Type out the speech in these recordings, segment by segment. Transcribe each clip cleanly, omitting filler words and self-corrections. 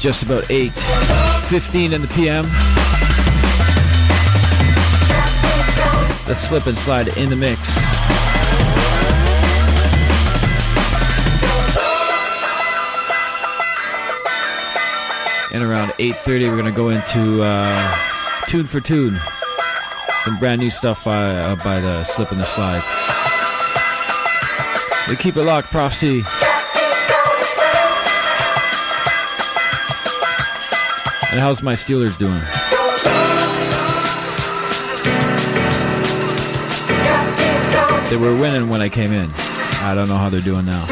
just about 8:15 in the PM. The Slip and Slide in the mix. And around 8:30 we're going to go into Tune for Tune. Some brand new stuff by the Slip and the Slide. We keep it locked, Prof C. And how's my Steelers doing? They were winning when I came in. I don't know how they're doing now.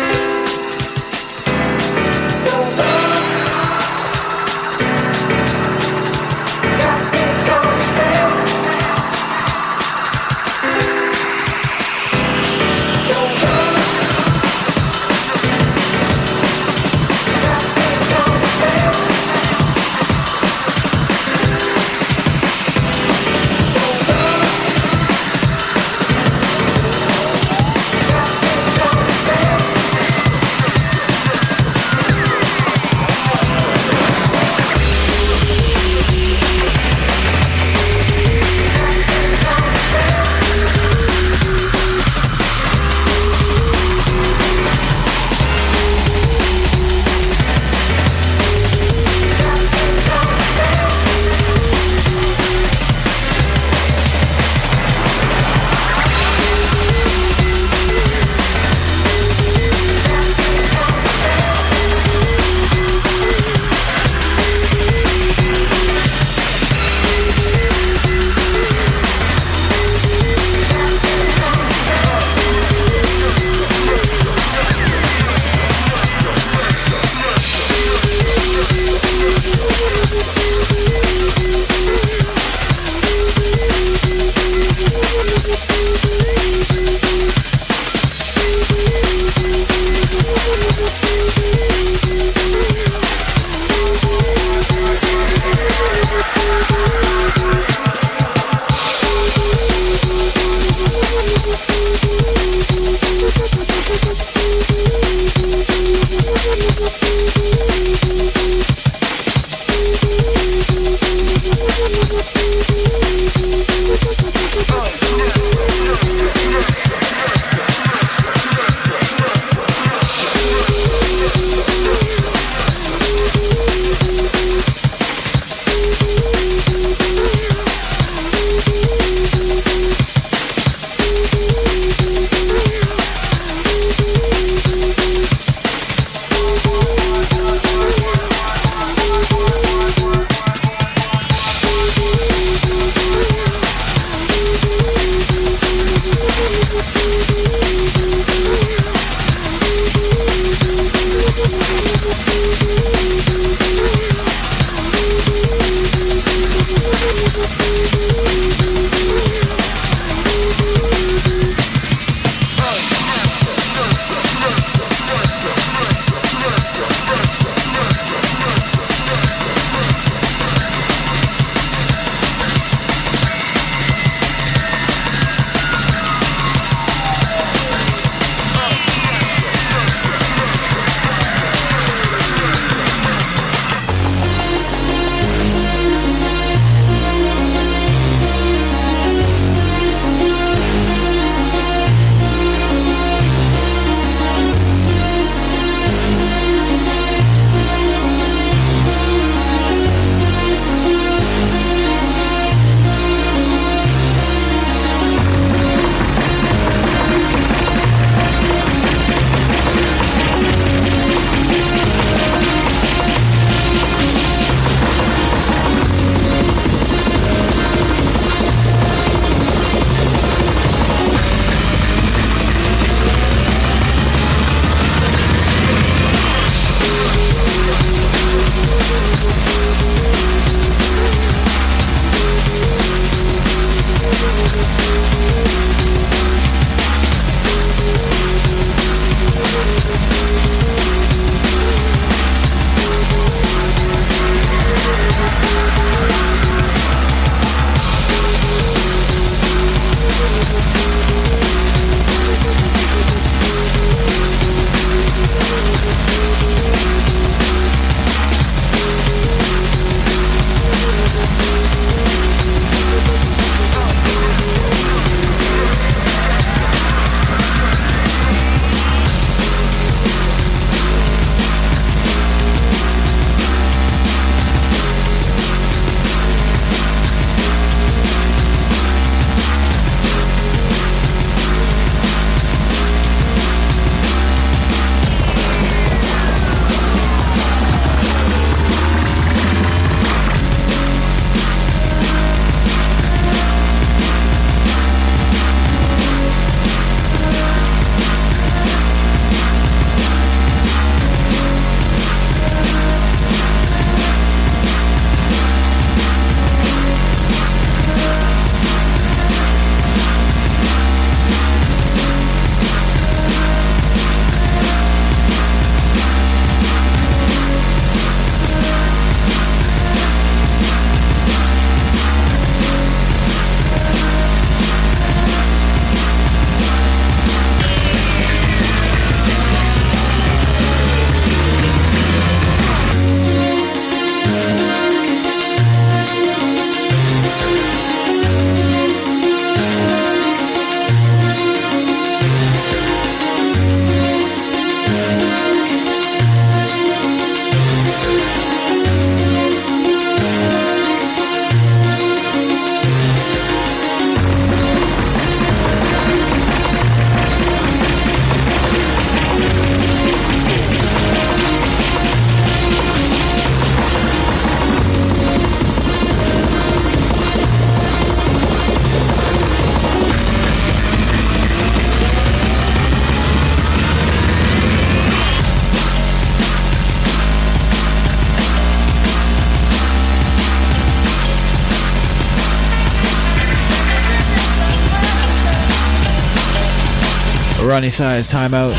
Ronnie Size, Time Out.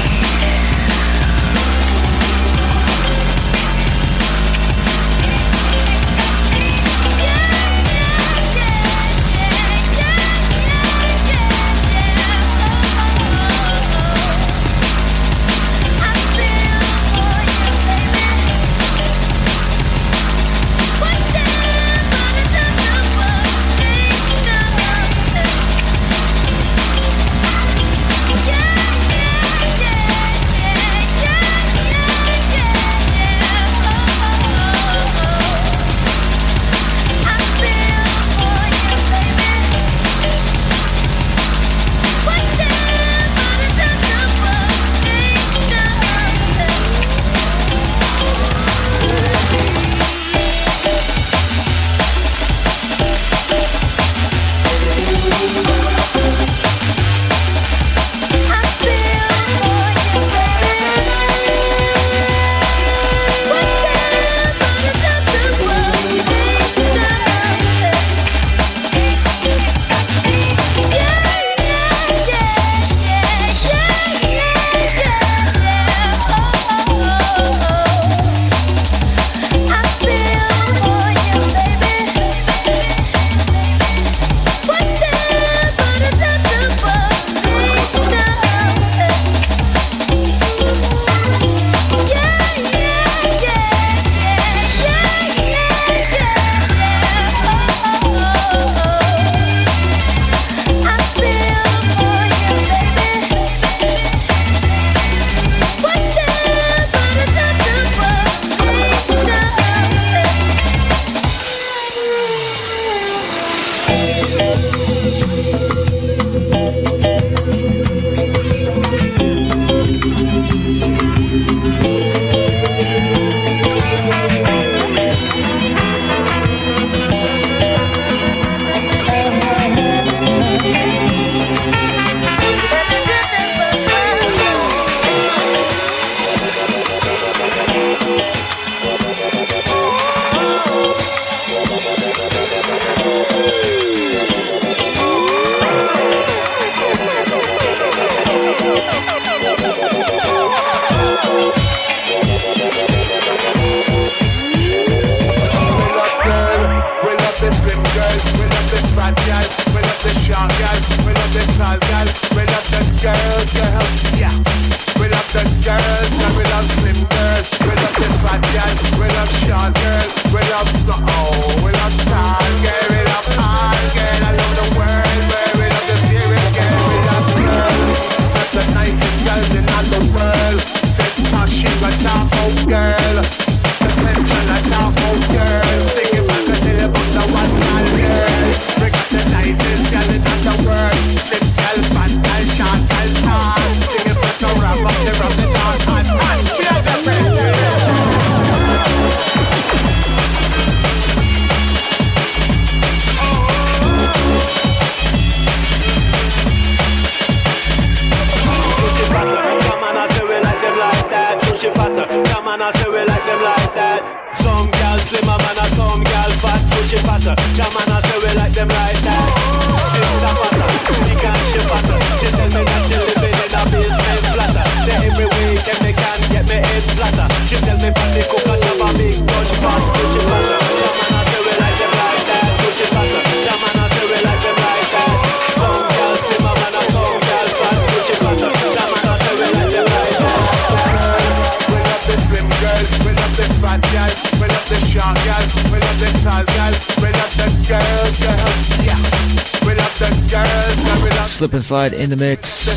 Slip and Slide in the mix.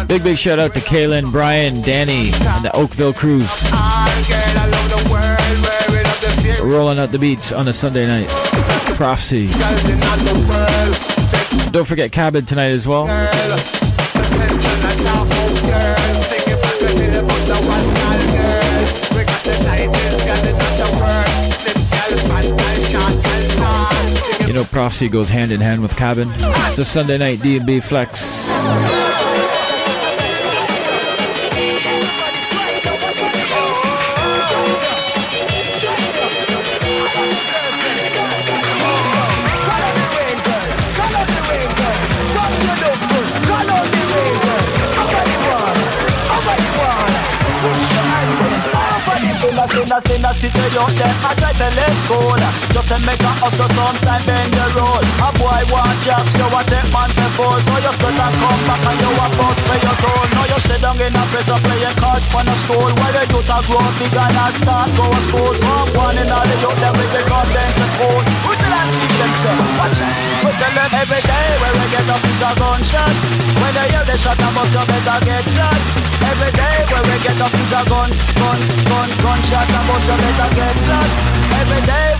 Big shout out to Kaylin, Brian, Danny, and the Oakville crew. We're rolling out the beats on a Sunday night. Prophecy. Don't forget Cabin tonight as well. You know, Prophecy goes hand in hand with Cabin. It's a Sunday night D&B flex. Call on the rain, in the city out there. I try to let go, just to make a hustle sometime bend the road. A boy want jacks, you a take man for force. So you split and come back and you a bust for your toll. Now you sit down in a prison playing cards for the school. While the youth a grow big and a start go to school. From one in all the youth them with the content to school. We tell them keep them safe, watch it. We tell them every day when we get up is a gunshot. When they hear the shot and bust you better get shot. Every day when we get up is a gunshot and bust you better get shot. Every day,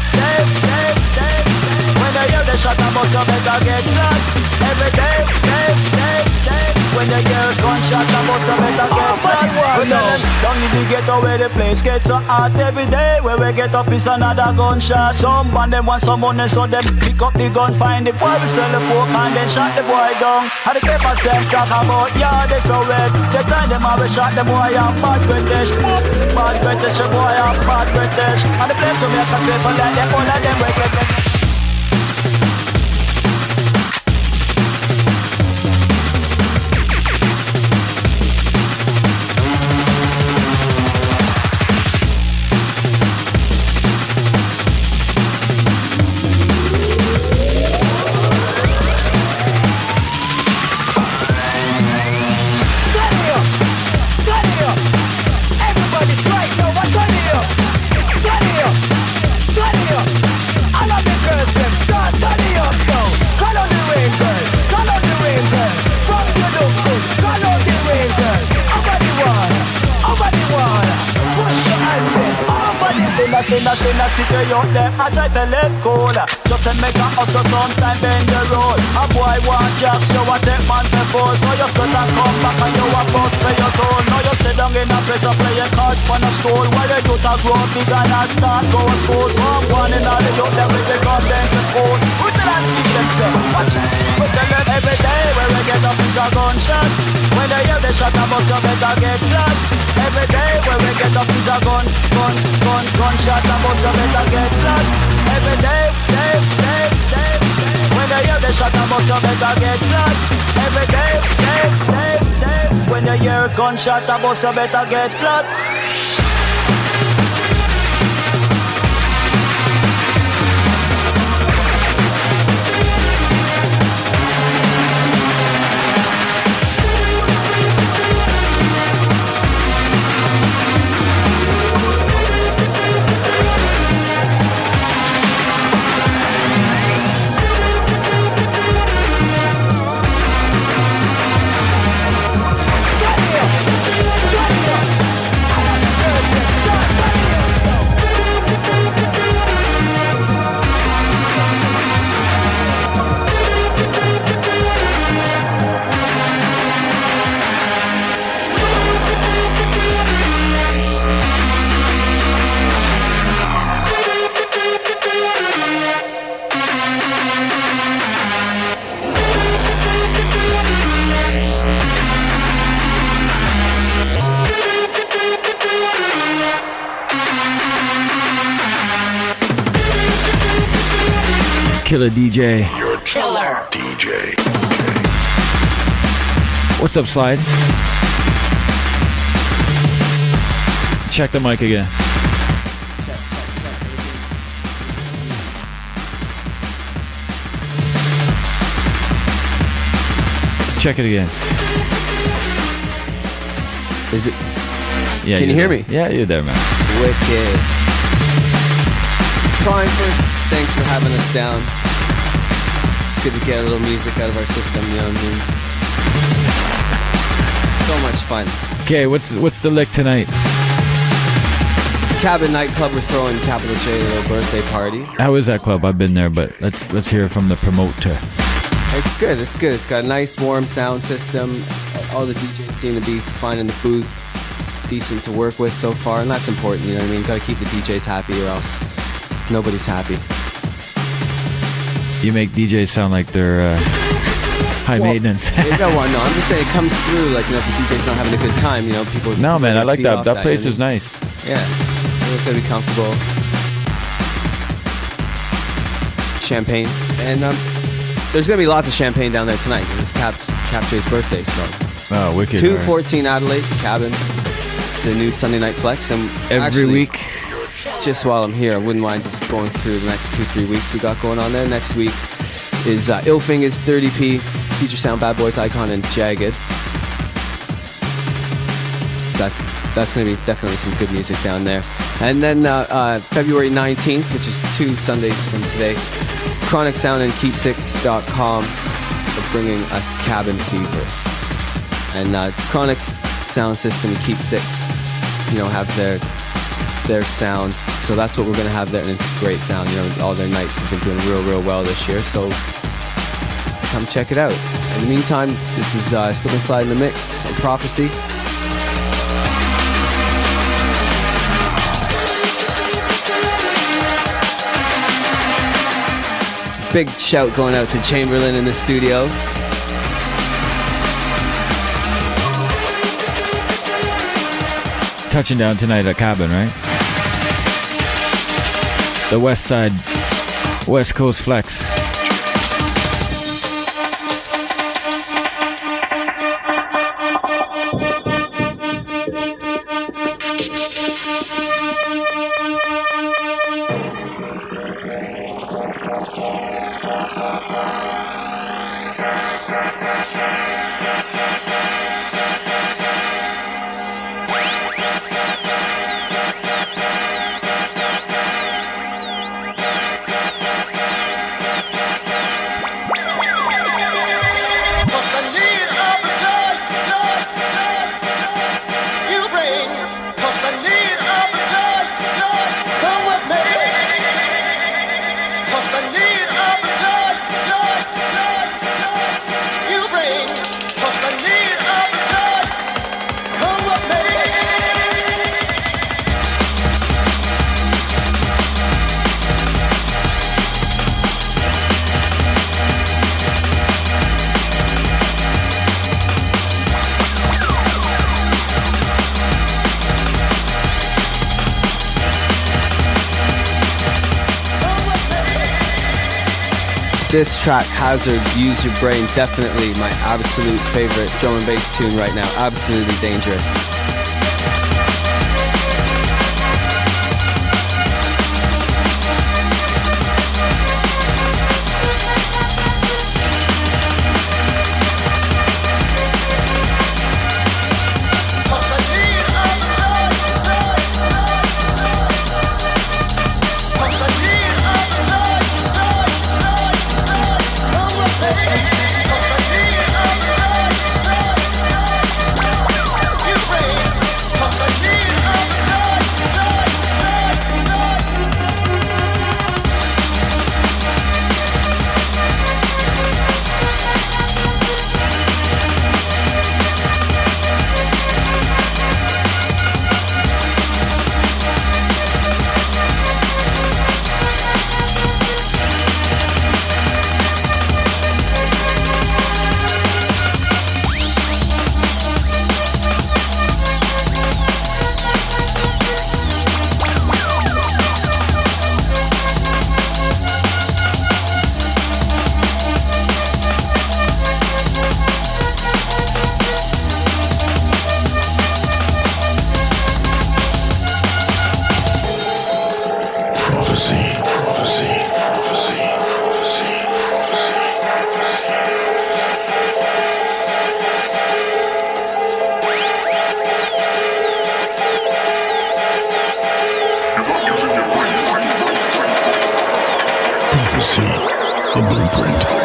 when they hear the shot and bust you better get shot. Every day, when they hear gunshot and bust you better get shot. We tell them down in the ghetto where the place gets so hot. Every day when we get up is another gunshot. Some man them want some money so them pick up the gun, find the boy, we sell the pork and then shot the boy down. And the paper them talk about yeah they so red. They time them have a shot the boy and bad British. Bad British, the boy and bad British. And the place to make a paper like them all of them wicked. In the city out there, I try to let go, just to make a hustle sometime bend the road. A boy want jacks, you a take man for force. So you split and come back and you a bust for your toll. Now you sit down in a prison playing cards for the school. While the youth a grow big and a start go to school. From one in all the youth them with the content to school. We tell them keep them safe, watch it. We tell them every day when we get up is a gunshot. When they hear the shot and bust you better get shot. Every day when we get up is a gunshot and bust you better get shot. Every day, when they hear the shot and bust you better get shot. Every day, when you hear a gunshot and bust you better get shot. Killer DJ. You're a killer DJ. What's up, Slide? Check the mic again. Check it again. Is it? Yeah. Can you hear me? Yeah, you're there, man. Wicked. Trying first. Thanks for having us down. It's good to get a little music out of our system, you know what I mean? So much fun. Okay, what's the lick tonight? Cabin Nightclub, we're throwing Capital J a little birthday party. How is that club? I've been there, but let's hear from the promoter. It's good. It's got a nice warm sound system. All the DJs seem to be fine in the booth. Decent to work with so far, and that's important, you know what I mean? Gotta keep the DJs happy or else nobody's happy. You make DJs sound like they're high maintenance. No, I'm just saying it comes through, like, you know, if the DJ's not having a good time, you know, people... No, man, I like that. That place is nice. Yeah, it's gonna be comfortable. Champagne. And there's gonna be lots of champagne down there tonight. It's Cap J's birthday, so... Oh, wicked. 214 Adelaide, Cabin. It's the new Sunday Night Flex. And every week... just while I'm here, I wouldn't mind just going through the next 2-3 weeks we got going on there. Next week is Illfingers, 30p, Future Sound, Bad Boys, Icon, and Jagged. That's going to be definitely some good music down there. And then February 19th, which is 2 Sundays from today, Chronic Sound and Keepsix.com are bringing us Cabin Fever. And Chronic Sound System and Keepsix, have their sound. So that's what we're going to have there, and it's great sound. All their nights have been doing real well this year, so come check it out. In the meantime, this is Slip and Slide in the Mix on Prophecy. Big shout going out to Chamberlain in the studio. Touching down tonight at Cabin, right? The West Side, West Coast Flex. This track, Hazard, Use Your Brain, definitely my absolute favorite drum and bass tune right now. Absolutely dangerous. The Blueprint.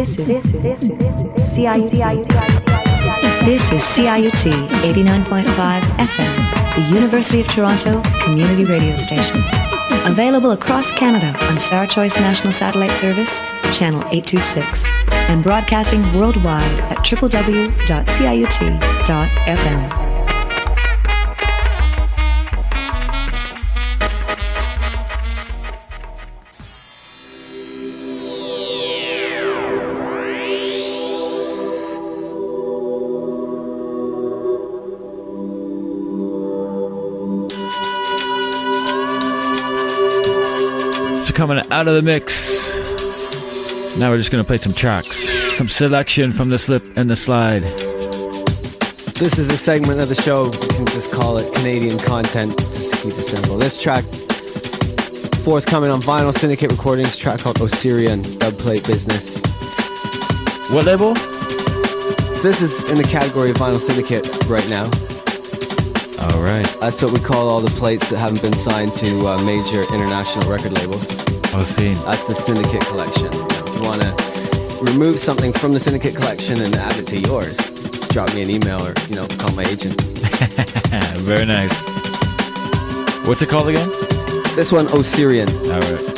CIUT. This is CIUT 89.5 FM, the University of Toronto community radio station. Available across Canada on Star Choice National Satellite Service, Channel 826, and broadcasting worldwide at www.ciut.fm. Coming out of the mix. Now we're just gonna play some tracks, some selection from the slip and the slide. This is a segment of the show, you can just call it Canadian content, just to keep it simple. This track, forthcoming on Vinyl Syndicate Recordings, track called Osirian, Dubplate Business. What label? This is in the category of Vinyl Syndicate right now. Alright. That's what we call all the plates that haven't been signed to major international record labels. Osirian. That's the Syndicate collection. If you want to remove something from the Syndicate collection and add it to yours, drop me an email or, call my agent. Very nice. What's it called again? This one, Osirian. Alright.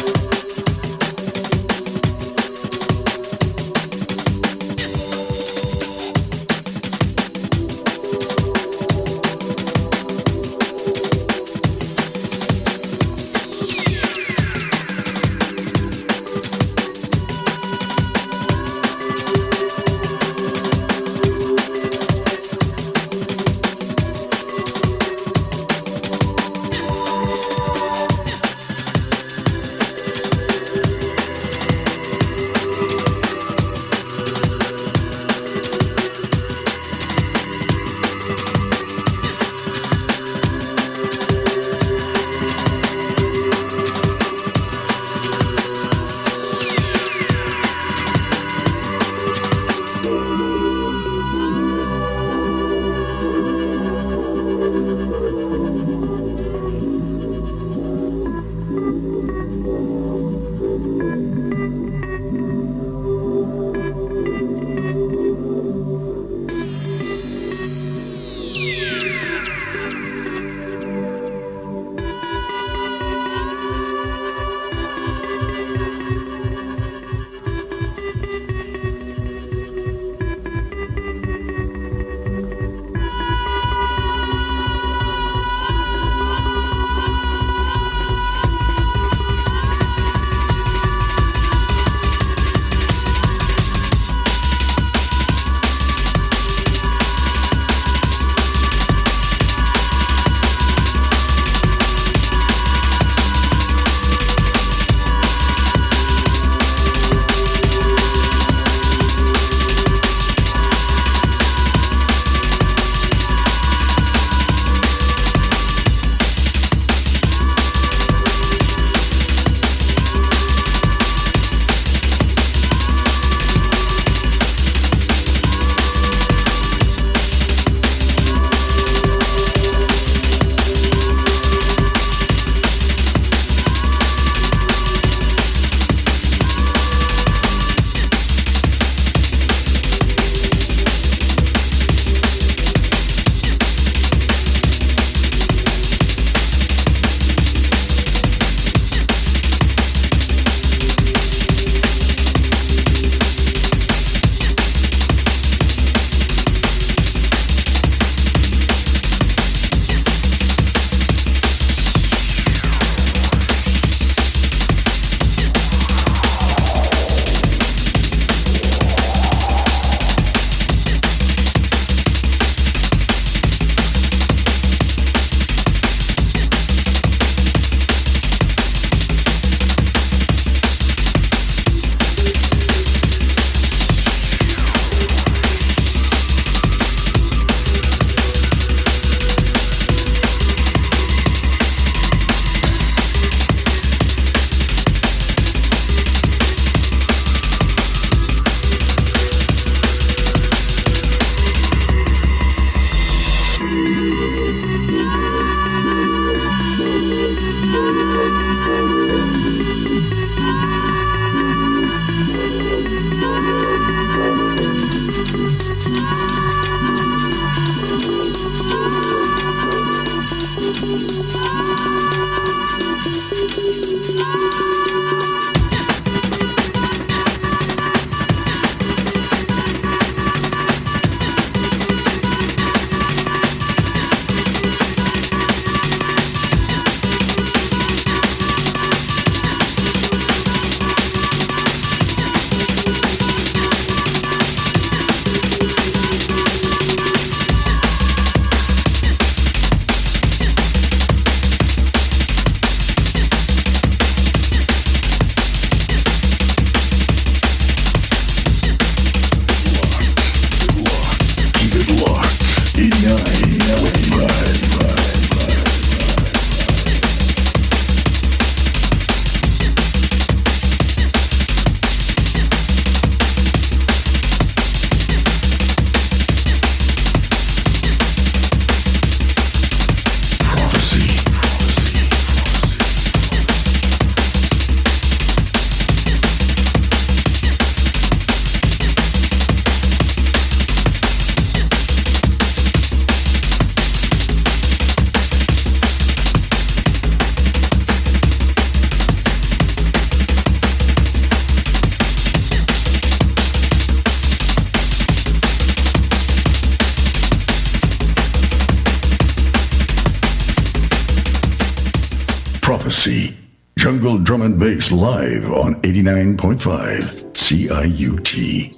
Prophecy. Jungle Drum and Bass live on 89.5 CIUT.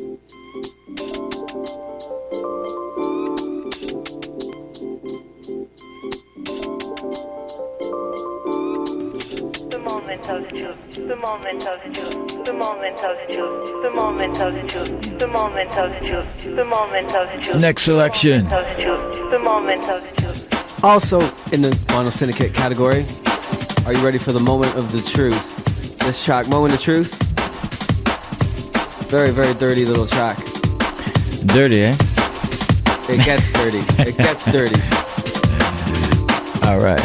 The moment of truth, the moment of truth, the moment of truth, the moment of truth, the moment of truth, the moment of truth. Next selection. The moment of truth. Also in the Vinyl Syndicate category, are you ready for the moment of the truth? This track, Moment of Truth. Very, very dirty little track. Dirty, eh? It gets dirty. It gets dirty. All right.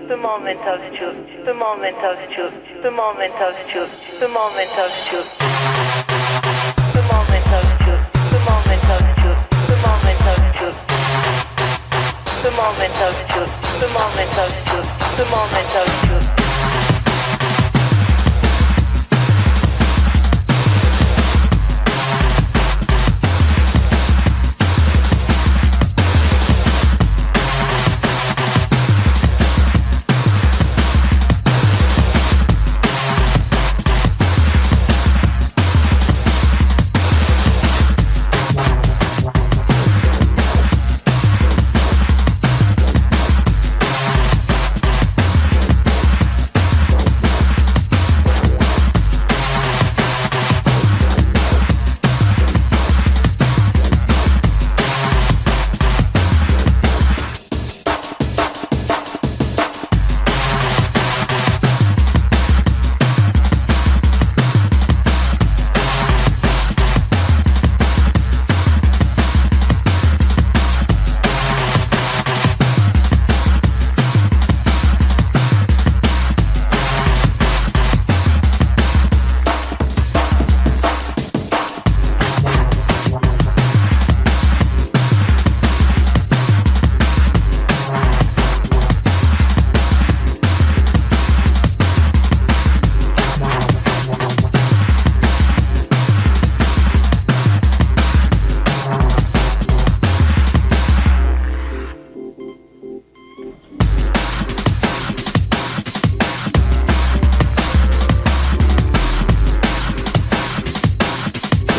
The moment of truth, the moment of truth, the moment of truth, the moment of truth, the moment of truth, the moment of truth, the moment of truth, the moment of truth, the moment of truth, the moment of truth.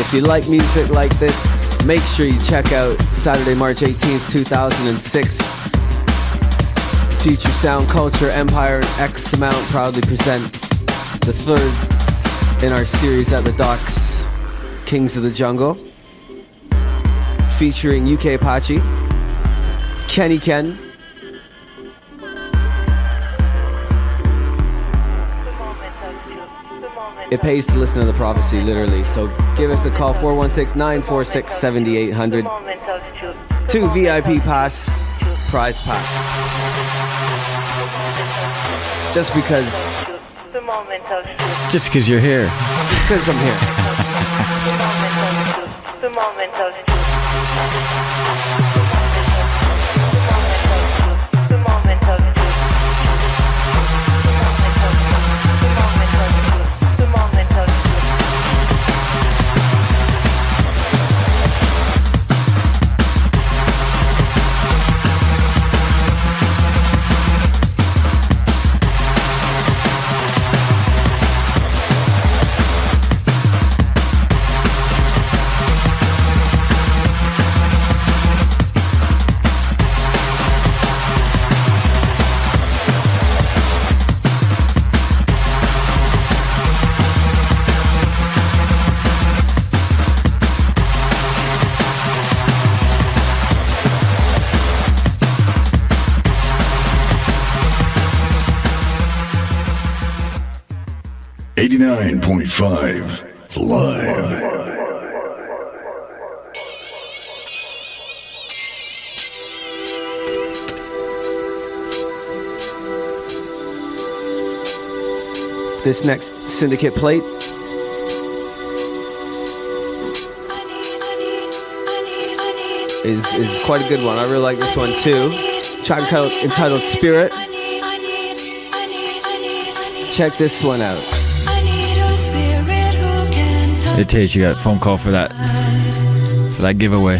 If you like music like this, make sure you check out Saturday, March 18th, 2006. Future Sound Culture Empire and X Amount proudly present the third in our series at the Docks, Kings of the Jungle, featuring UK Apache, Kenny Ken, it pays to listen to the prophecy, literally. So give us a call, 416-946-7800. 2 VIP pass, prize packs. Just because. Just because you're here. Just because I'm here. The moment of truth. .5 live. This next syndicate plate is quite a good one. I really like this one too. Track entitled Spirit. Check this one out. I need a spirit who can touch Hey, Tate, you got a phone call for that giveaway.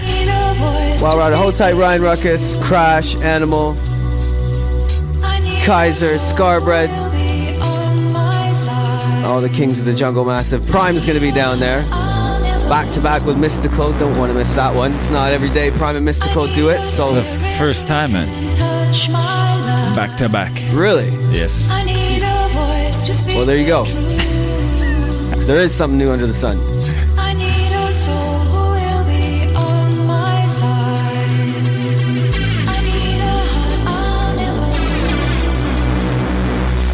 While we're on, hold tight, Ryan Ruckus, Crash, Animal, Kaiser, Scarbread, all the Kings of the Jungle Massive. Prime's gonna be down there, back to back with Mystical. Don't want to miss that one. It's not every day Prime and Mystical do it, so The first time, man. Back to back. really. Yes. Well, there you go. There is something new under the sun. I need a soul who will be on my side. I need a heart I'll never lose.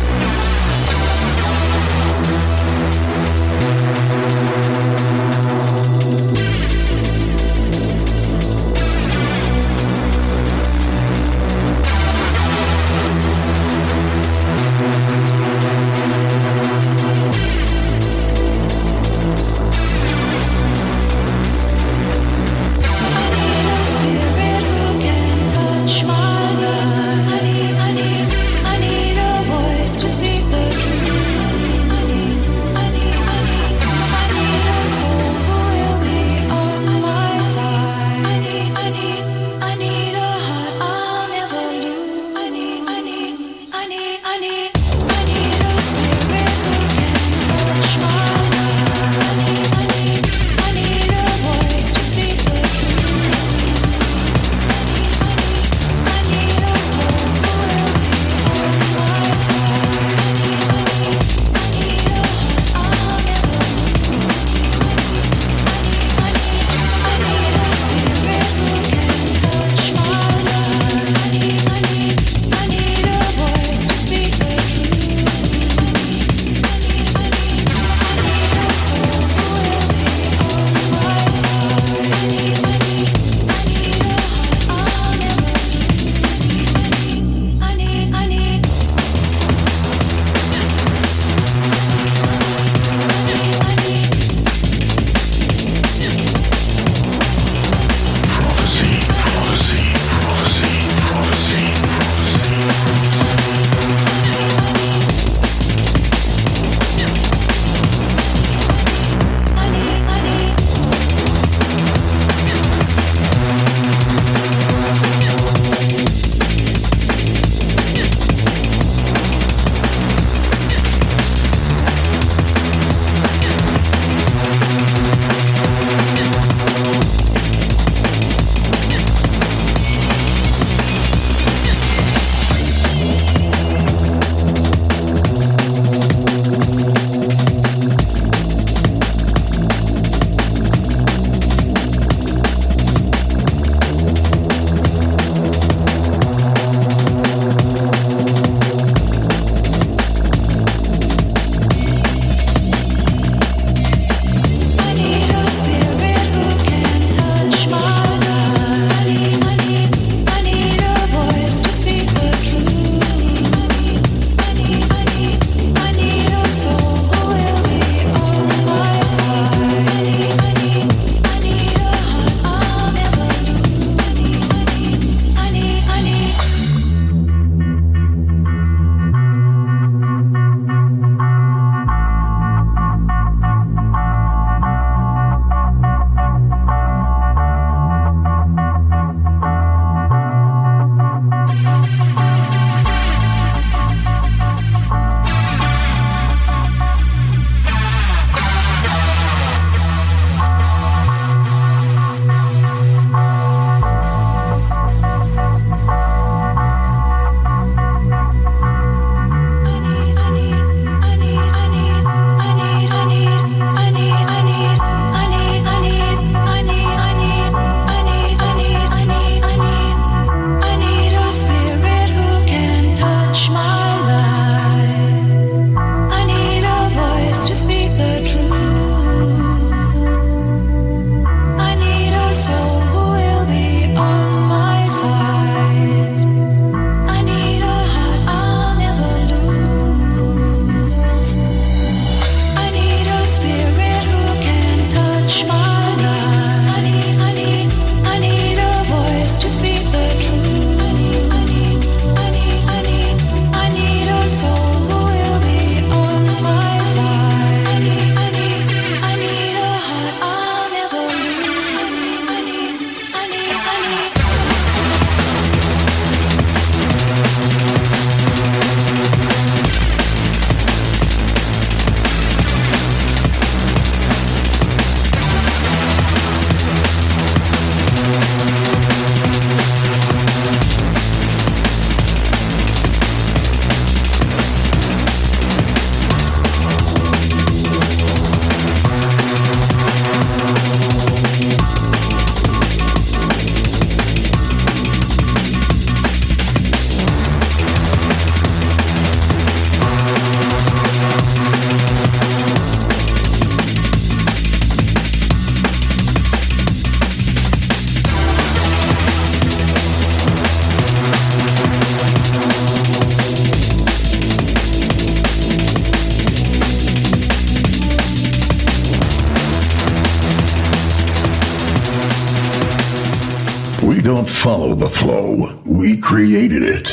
follow the flow. We created it.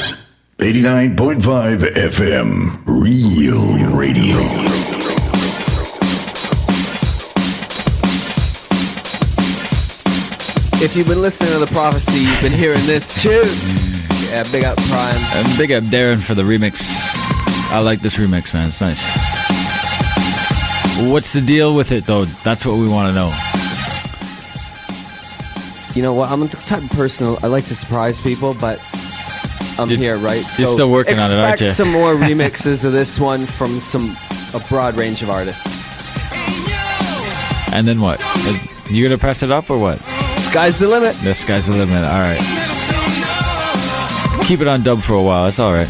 89.5 FM, Real Radio. If you've been listening to The Prophecy, you've been hearing this too. Yeah, big up Prime. And big up Darren for the remix. I like this remix, man. It's nice. What's the deal with it, though? That's what we want to know. You know what? I'm the type of person, I like to surprise people, but I'm here, right? You're still working on it, aren't you? Expect some more remixes of this one from a broad range of artists. And then what? You gonna press it up or what? Sky's the limit. The sky's the limit. All right. Keep it on dub for a while. That's all right.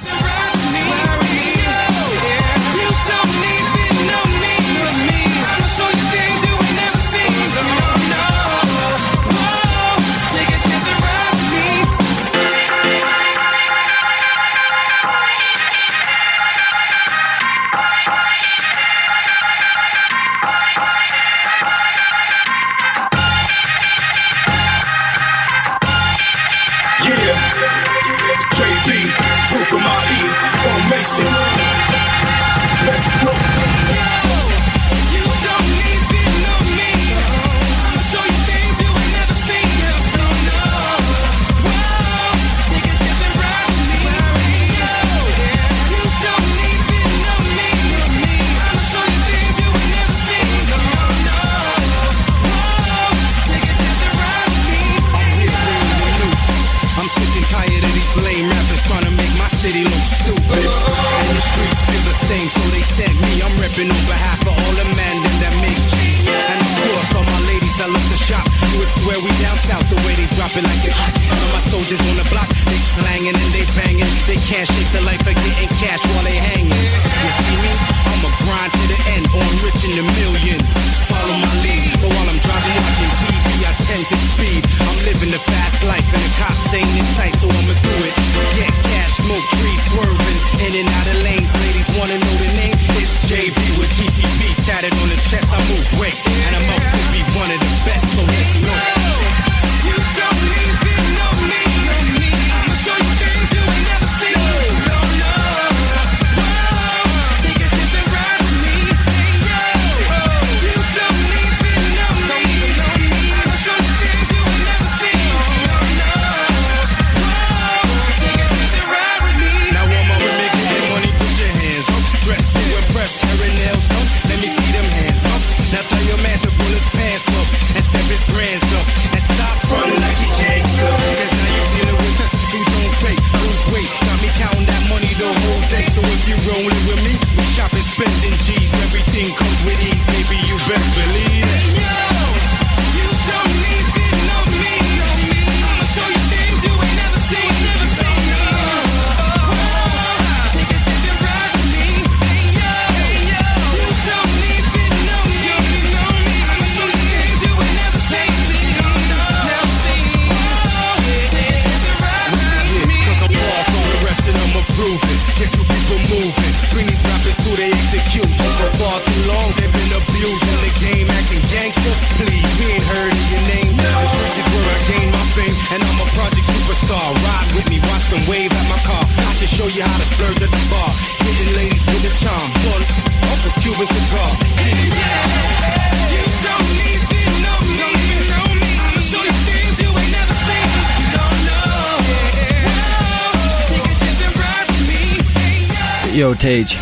Yo, Tage.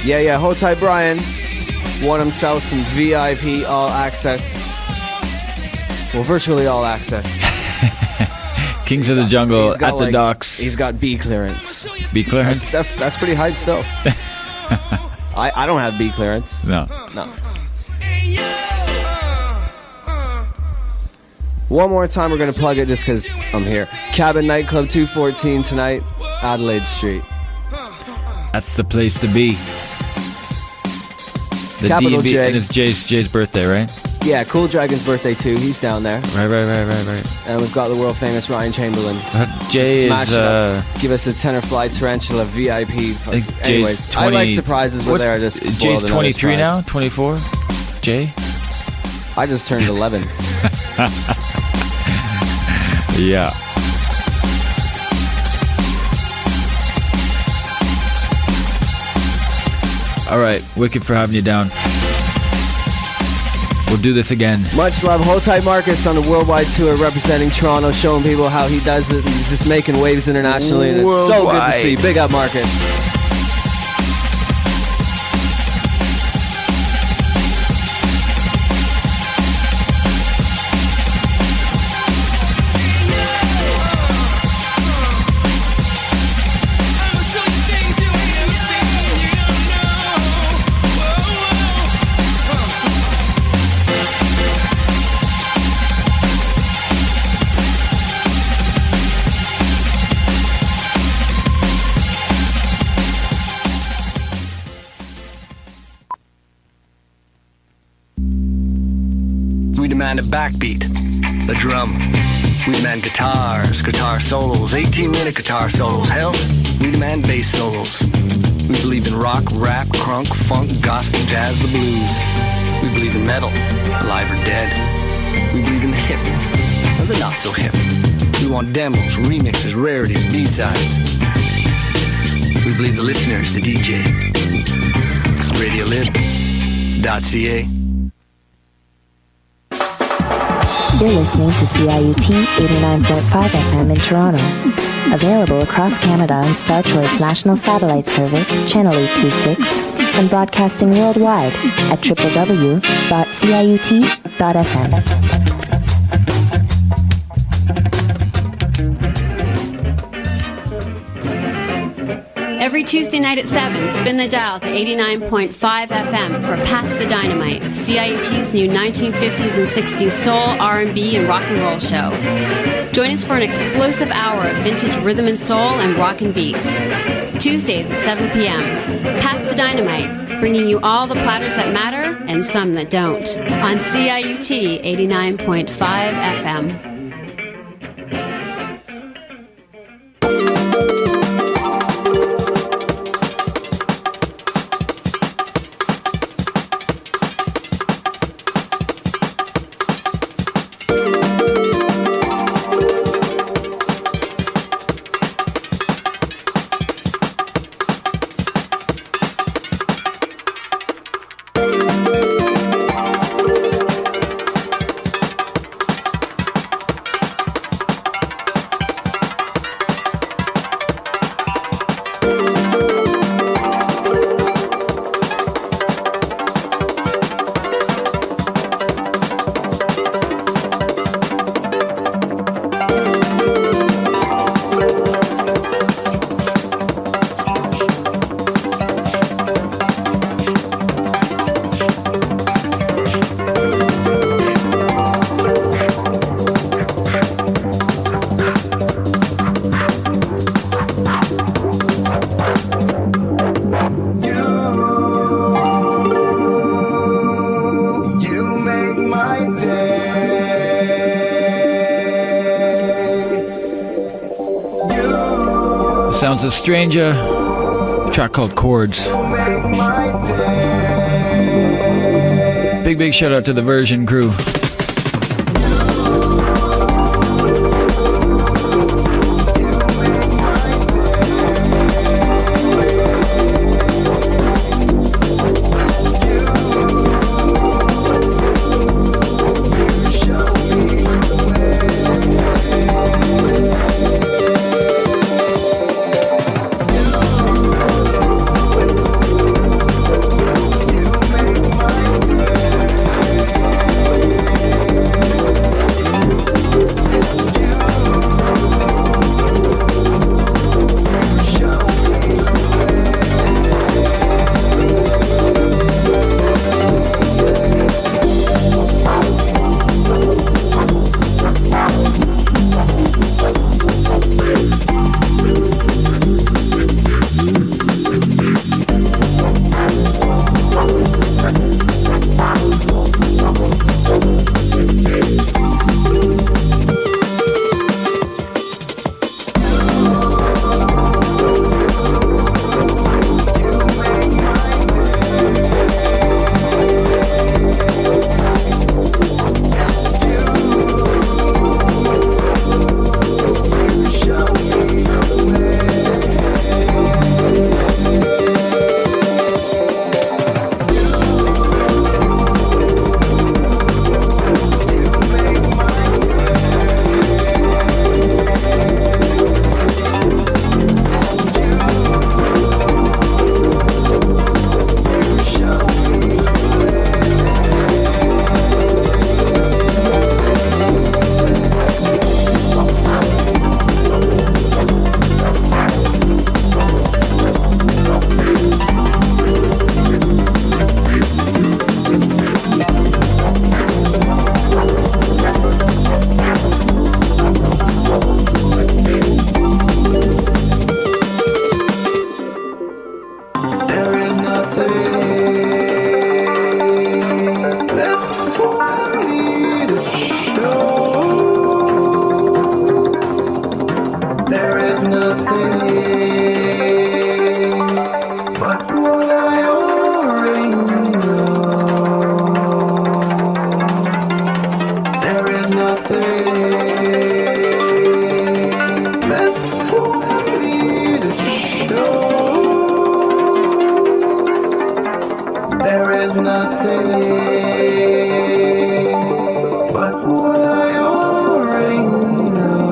Yeah, hold tight, Brian. Won himself some VIP all access. Well, virtually all access. Kings of the Jungle at the docks. He's got B clearance. B clearance? That's pretty hype still. I don't have B clearance. No. One more time, we're going to plug it just because I'm here. Cabin Nightclub 214 tonight, Adelaide Street. That's the place to be. The Capital D&B, J. and it's Jay's birthday, right? Yeah, Cool Dragon's birthday too. He's down there. Right. And we've got the world famous Ryan Chamberlain. Jay Smash is... it up. Give us a tenor fly tarantula VIP. think Jay's Anyways, 20, I like surprises where they're just Jay's 23 now? 24? Jay? I just turned 11. Yeah. All right, wicked for having you down. We'll do this again. Much love. Hold tight, Marcus, on the worldwide tour representing Toronto, showing people how he does it. He's just making waves internationally, and it's so good to see. Big up, Marcus. demand a backbeat, a drum. We demand guitars, guitar solos, 18-minute guitar solos. Hell, we demand bass solos. We believe in rock, rap, crunk, funk, gospel, jazz, the blues. We believe in metal, alive or dead. We believe in the hip, and the not so hip. We want demos, remixes, rarities, B-sides. We believe the listener is the DJ. Radiolib.ca. You're listening to CIUT 89.5 FM in Toronto. Available across Canada on Star Choice National Satellite Service, Channel 826, and broadcasting worldwide at www.ciut.fm. Every Tuesday night at 7, spin the dial to 89.5 FM for Pass the Dynamite, CIUT's new 1950s and 60s soul, R&B, and rock and roll show. Join us for an explosive hour of vintage rhythm and soul and rock and beats. Tuesdays at 7 p.m. Pass the Dynamite, bringing you all the platters that matter and some that don't on CIUT 89.5 FM. Sounds of Stranger, a track called Chords. Big shout out to the Version crew. is nothing but what I already know. There is nothing left for me to show. There is nothing but what I already know.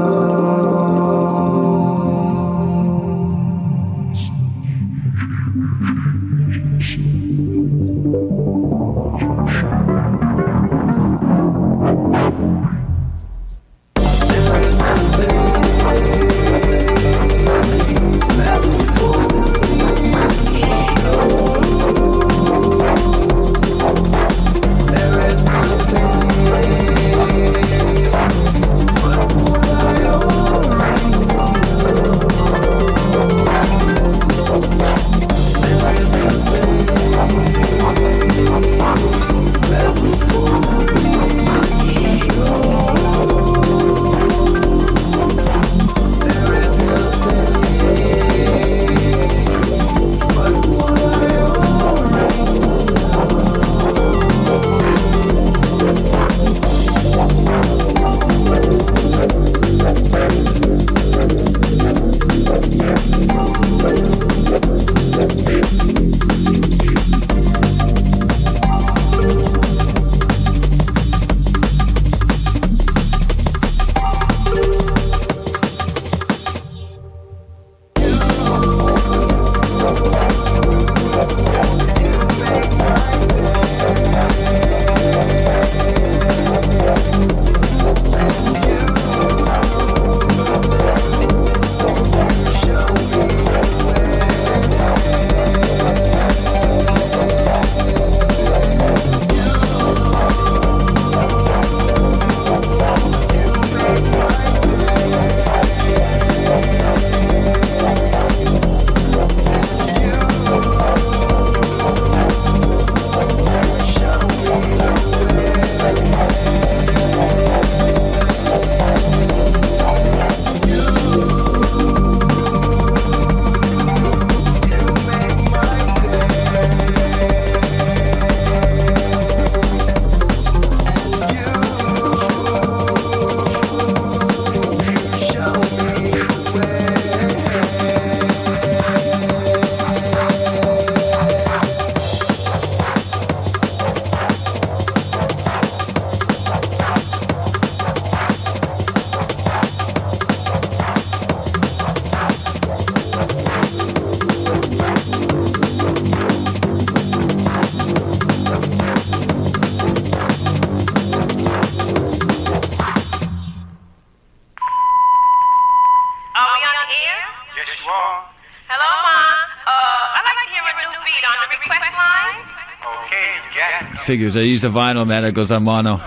Figures. I use a vinyl, man. It goes on mono.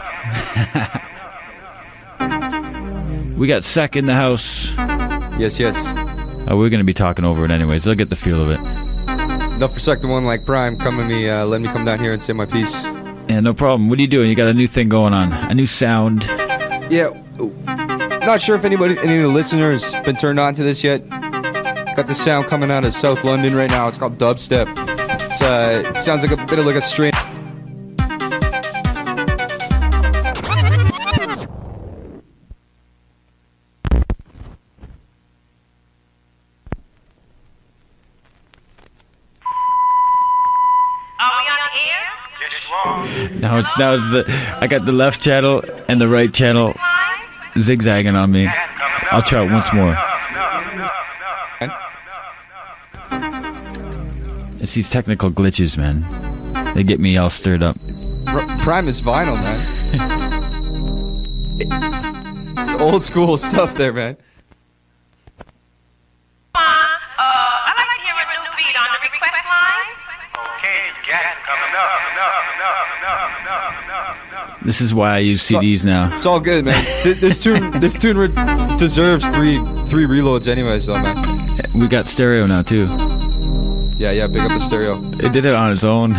We got Sec in the house. Yes, yes. Oh, we're going to be talking over it anyways. They'll get the feel of it. Enough for Sec the One like Prime. Let me come down here and say my piece. Yeah, no problem. What are you doing? You got a new thing going on. A new sound. Yeah. Not sure if any of the listeners been turned on to this yet. Got the sound coming out of South London right now. It's called dubstep. It sounds like a bit of like a strange. Now it's the I got the left channel and the right channel zigzagging on me. I'll try it once more. It's these technical glitches, man. They get me all stirred up. Prime is vinyl, man. It's old school stuff there, man. I'd like to hear a new beat on the request line. Okay, yeah, coming up. This is why I use CDs now. It's all good, man. This tune deserves three reloads anyways, though, man. We got stereo now too. Yeah, big up the stereo. It did it on its own.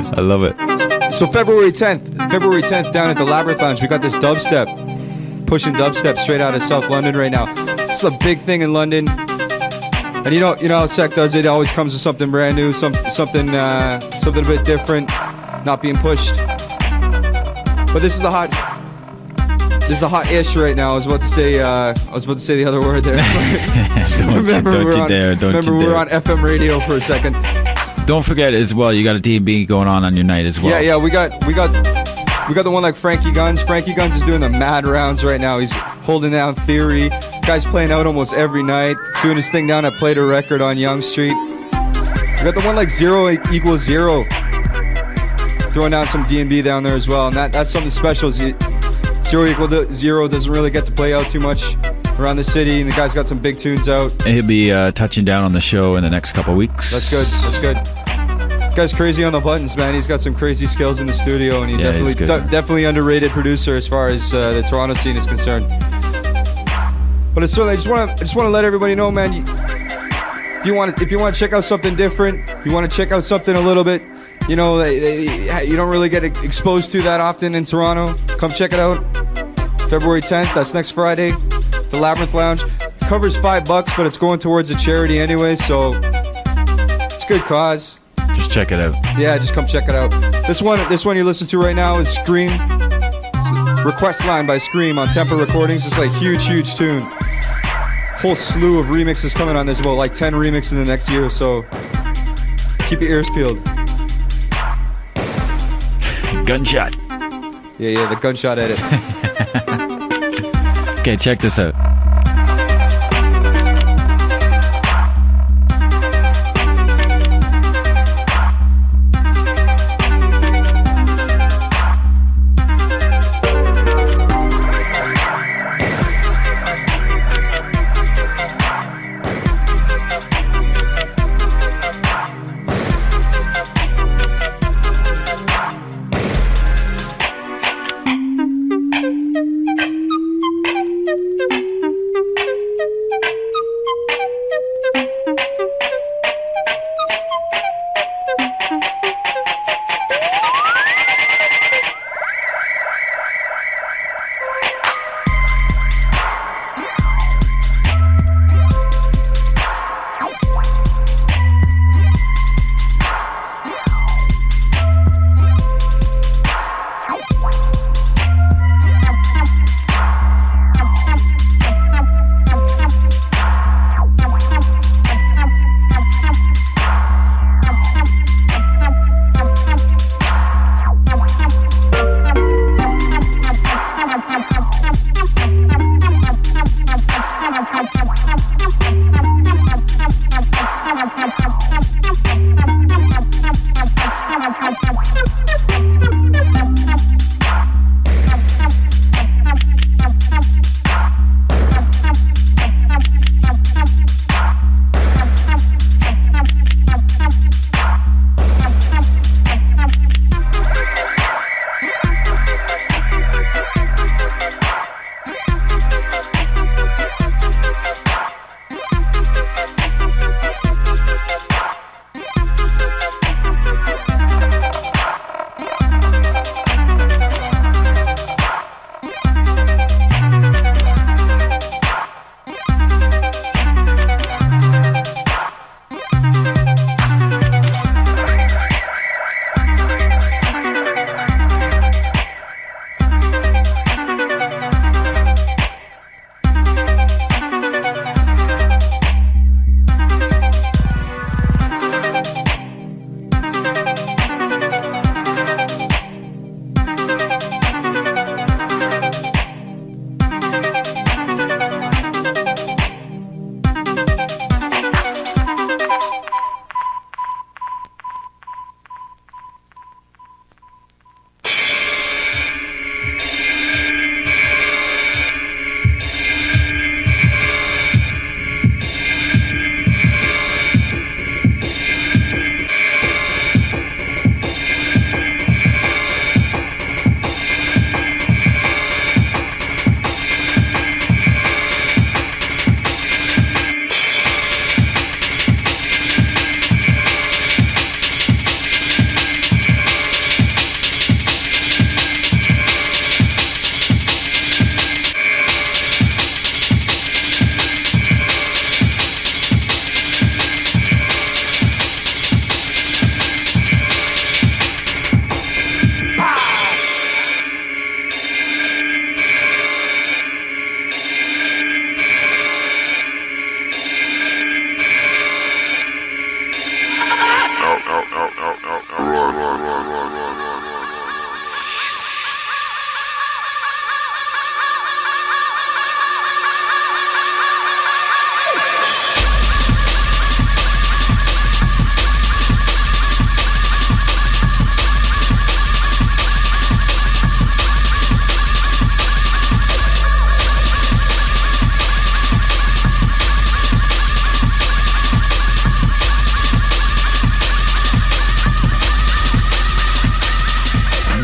I love it. So February 10th down at the Labyrinth Lounge, we got this dubstep. pushing dubstep straight out of South London right now. This is a big thing in London. And you know how Sec does it. It always comes with something brand new, something a bit different, not being pushed. But this is a hot-ish right now. I was about to say the other word there. Remember we were on FM radio for a second. Don't forget as well, you got a D&B going on your night as well. Yeah, we got the one like Frankie Guns. Frankie Guns is doing the mad rounds right now. He's holding down Theory. Guy's playing out almost every night, doing his thing down at Play to Record on Yonge Street. We got the one like 0 equals 0, throwing down some D&B down there as well, and that's something special. 0 equal 0 doesn't really get to play out too much around the city, and the guy's got some big tunes out. And he'll be touching down on the show in the next couple weeks. That's good. Guy's crazy on the buttons, man. He's got some crazy skills in the studio, and he's definitely underrated producer as far as the Toronto scene is concerned. But it's certainly, I just want to let everybody know, man. If you want to check out something different, you want to check out something a little bit, you don't really get exposed to that often in Toronto. Come check it out. February 10th. That's next Friday. The Labyrinth Lounge covers $5, but it's going towards a charity anyway, so it's a good cause. Just check it out. Yeah, just come check it out. This one you listen to right now is Scream. It's a request line by Scream on Temper Recordings. It's like huge tune. Whole slew of remixes coming on this. Well, like 10 remixes in the next year, so keep your ears peeled. Gunshot. Yeah, the gunshot edit. Okay, check this out.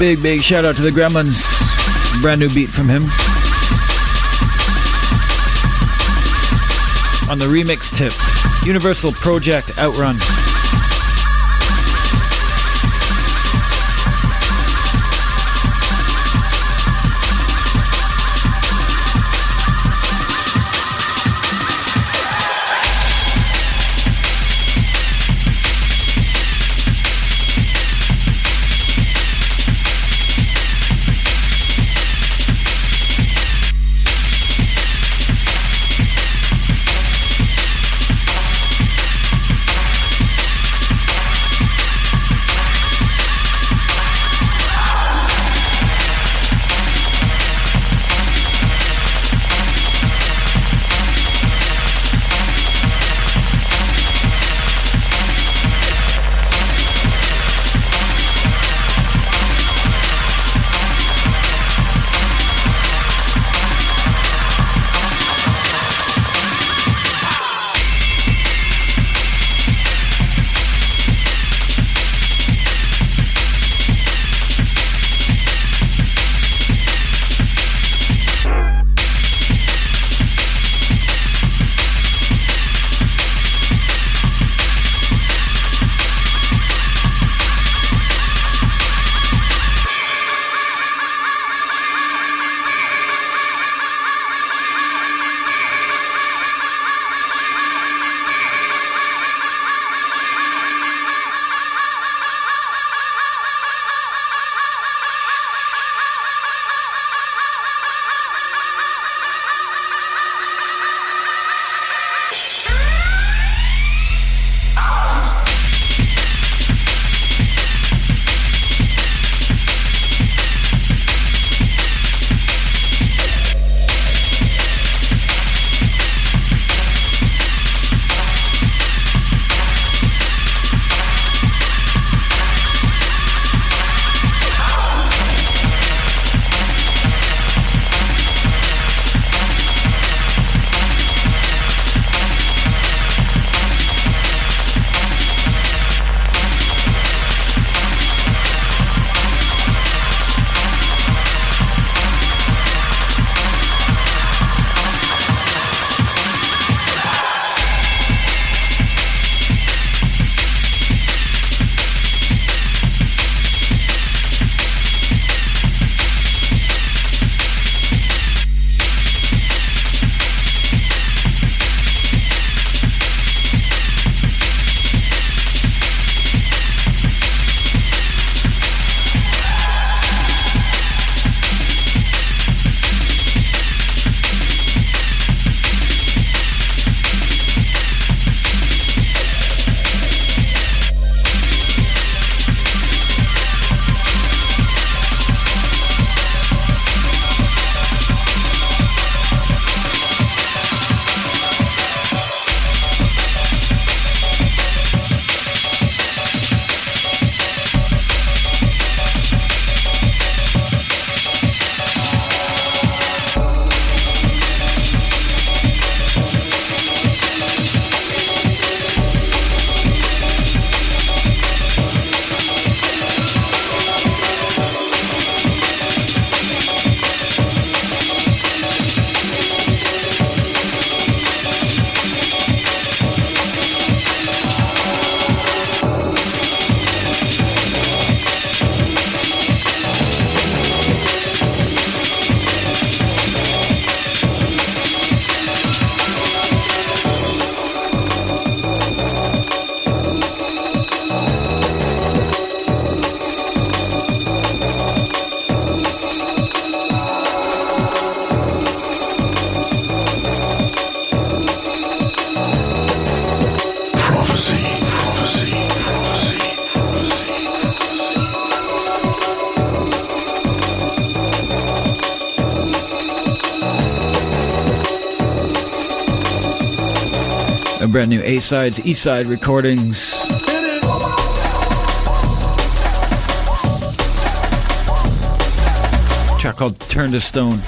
Big shout out to the Gremlins. Brand new beat from him. On the remix tip, Universal Project Outrun. A brand new A-Sides, E-Side recordings. A track called Turn to Stone.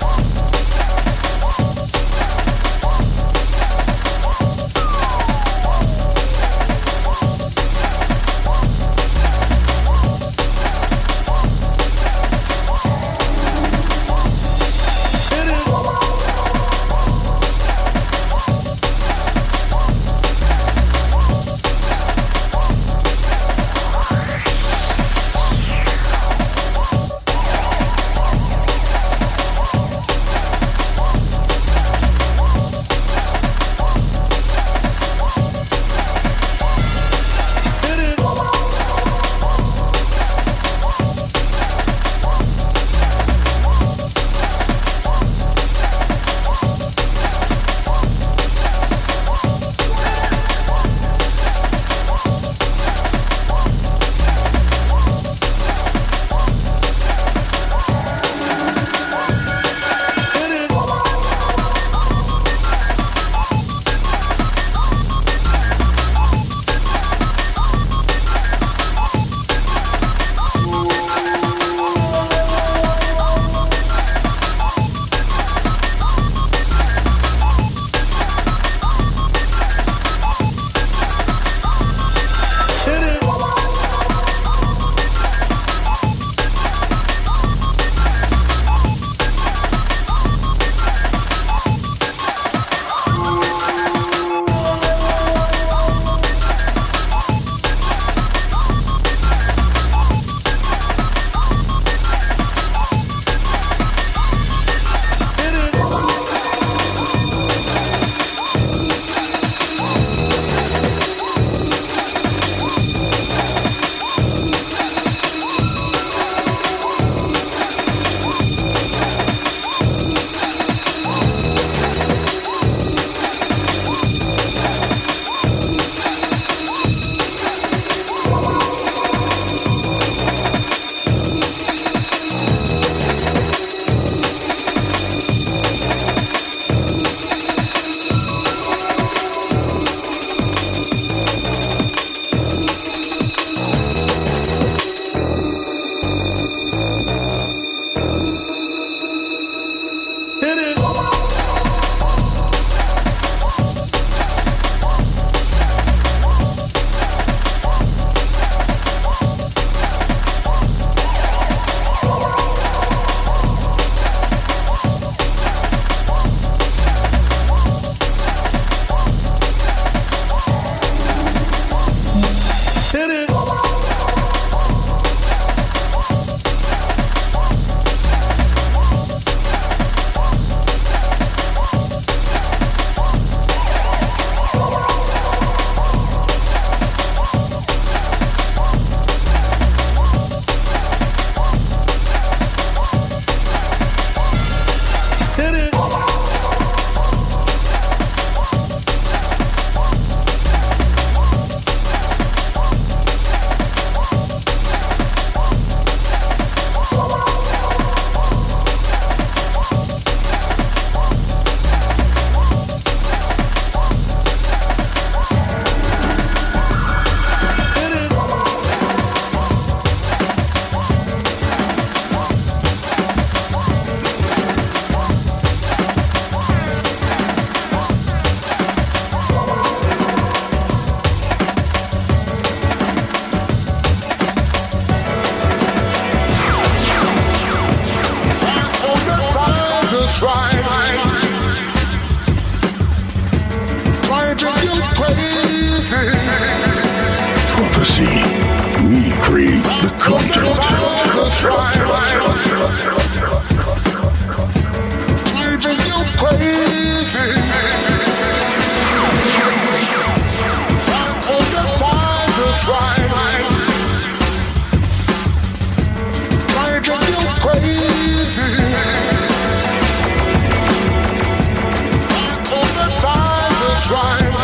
A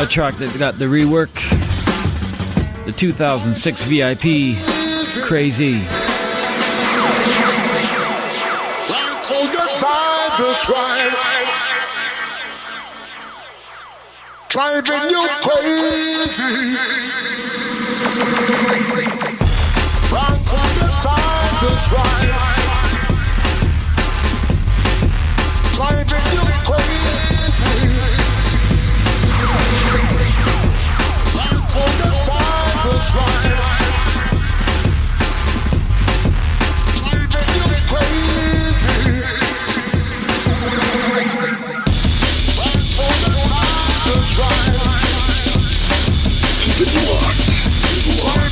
track that got the rework, the 2006 VIP, Crazy. Driving you crazy. Right to the time that's right. Driving you crazy. Right to the time that's right. Driving you crazy. That's right. Keep it locked. Keep it locked.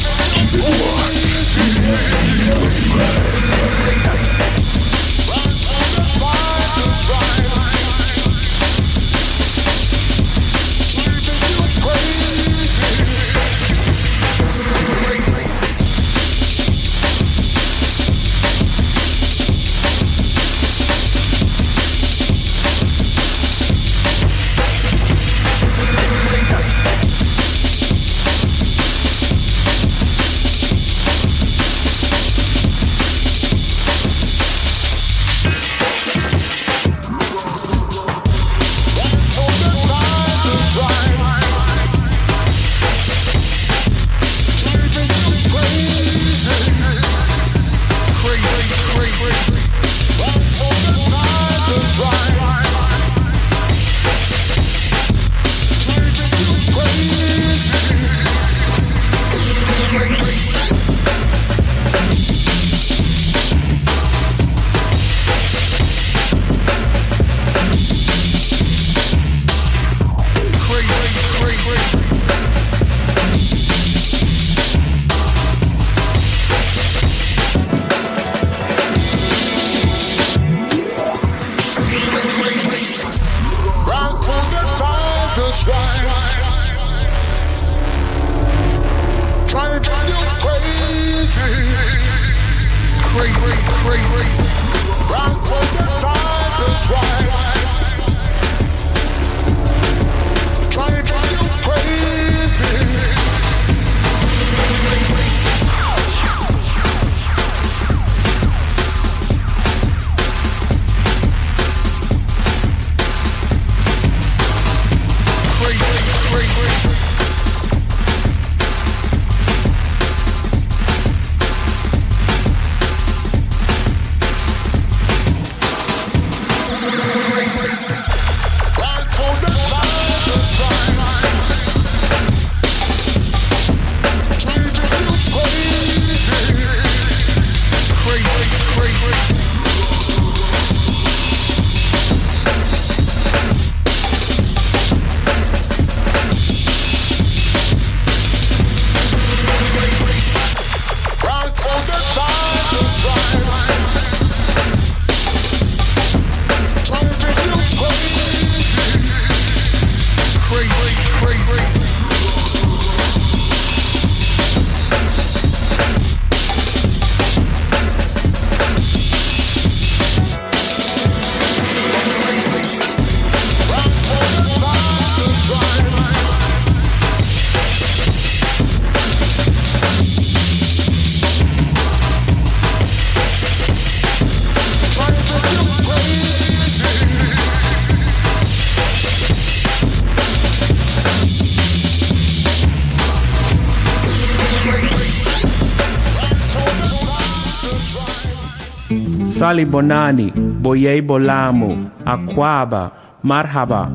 Sali Bonani, Boye Bolamu, Akwaba, Marhaba,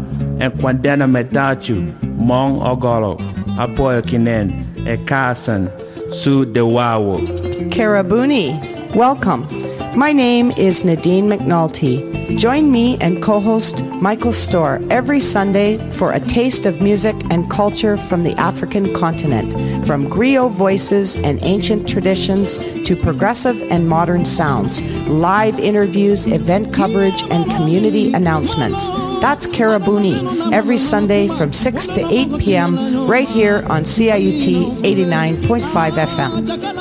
and Kwandena Medachu, Mong Ogolo, Apoyo Kinen, Ekasan, Su Dewawo. Karabuni, welcome. My name is Nadine McNulty. Join me and co-host Michael Storr every Sunday for a taste of music and culture from the African continent, from griot voices and ancient traditions to progressive and modern sounds, live interviews, event coverage, and community announcements. That's Karabuni every Sunday from 6 to 8 p.m. right here on CIUT 89.5 FM.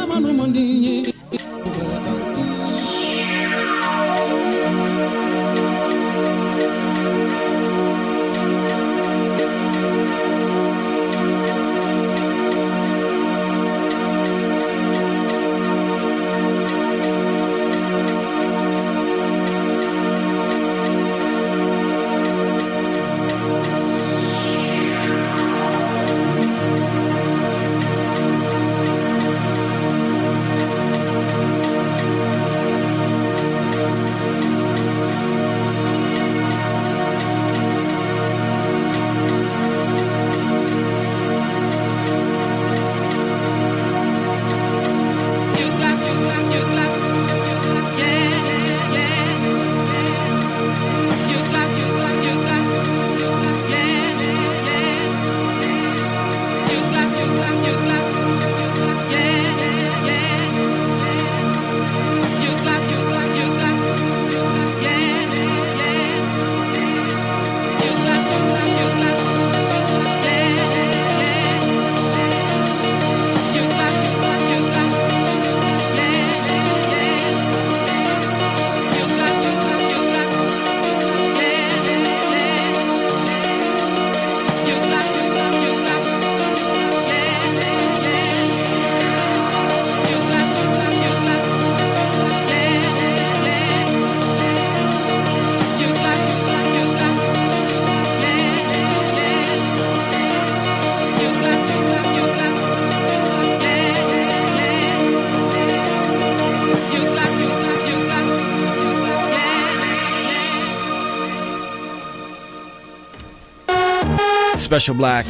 Special Black,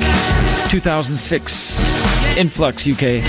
2006, Influx UK.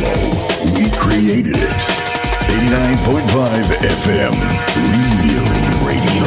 flow. We created it. 89.5 FM. Real radio.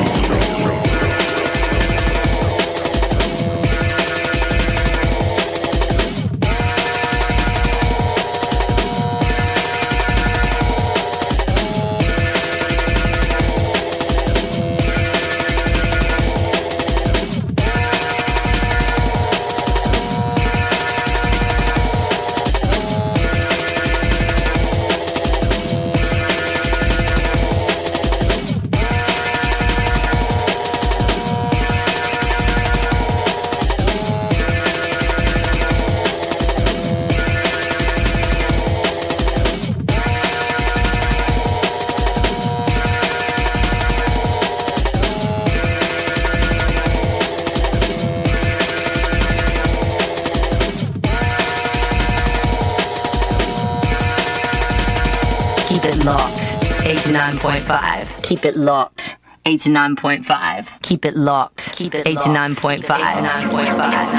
Keep it locked. 89.5. Keep it locked. 89.5. Keep it locked. Keep it 89.5. 89.5.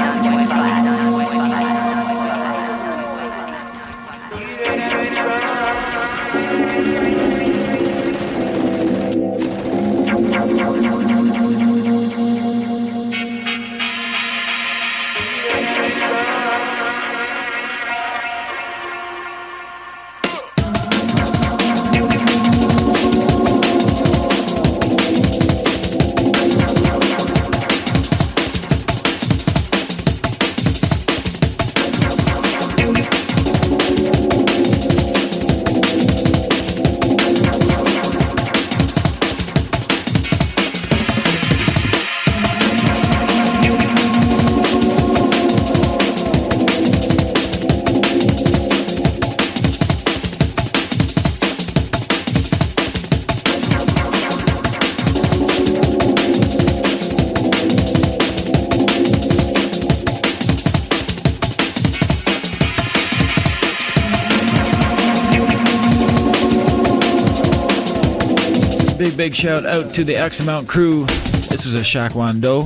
Big shout out to the X Amount crew. This is a Shakwando.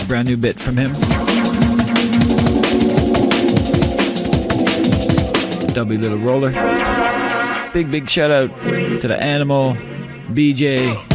A brand new bit from him. Dubby Little Roller. Big shout out to the Animal, BJ.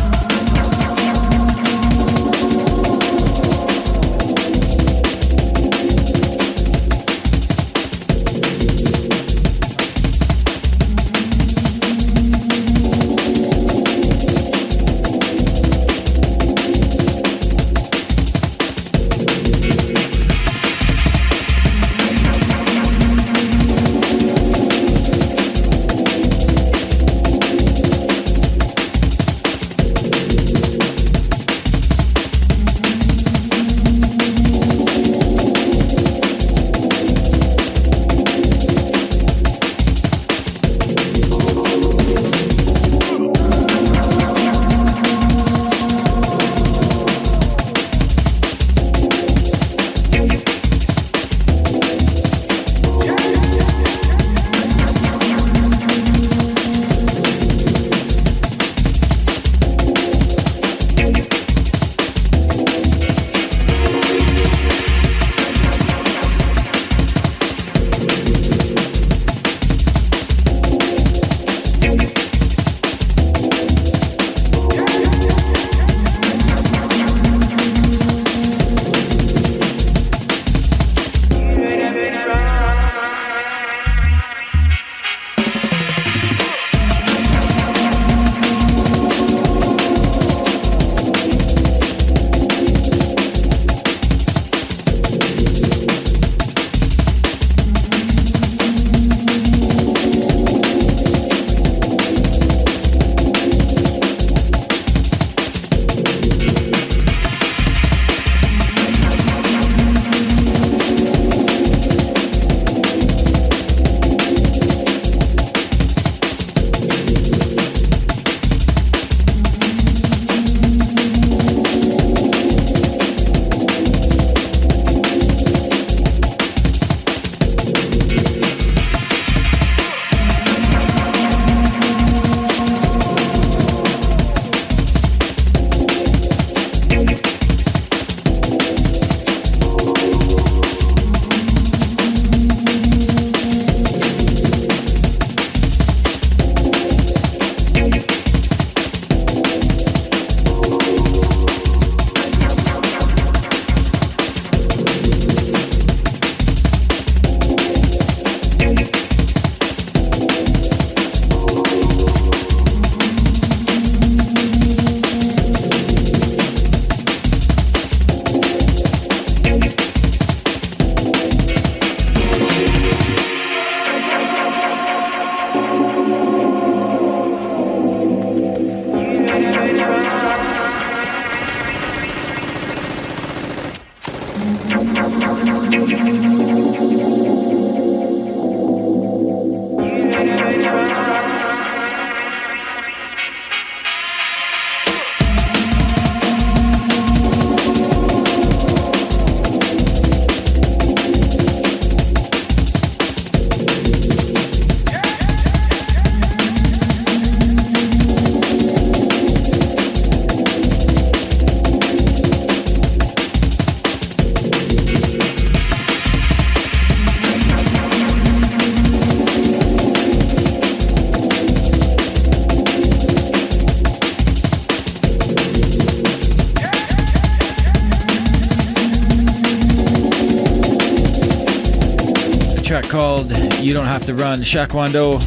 Called You Don't Have to Run. Shakwando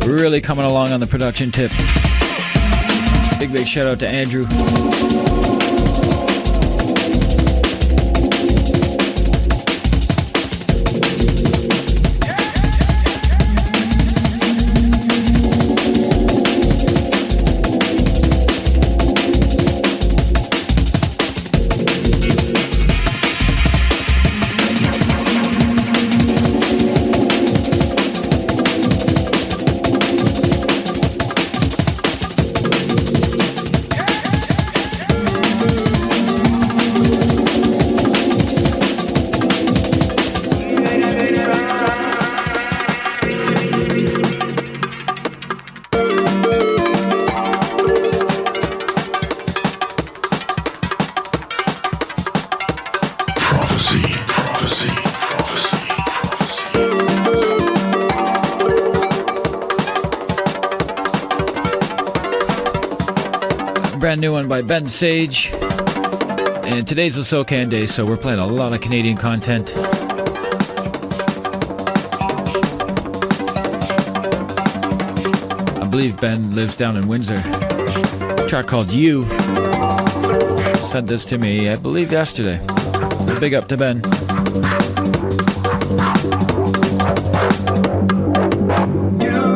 really coming along on the production tip. Big shout out to Andrew. Brand new one by Ben Sage. And today's the SoCan Day, so we're playing a lot of Canadian content. I believe Ben lives down in Windsor. A track called You. Sent this to me, I believe, yesterday. Big up to Ben. You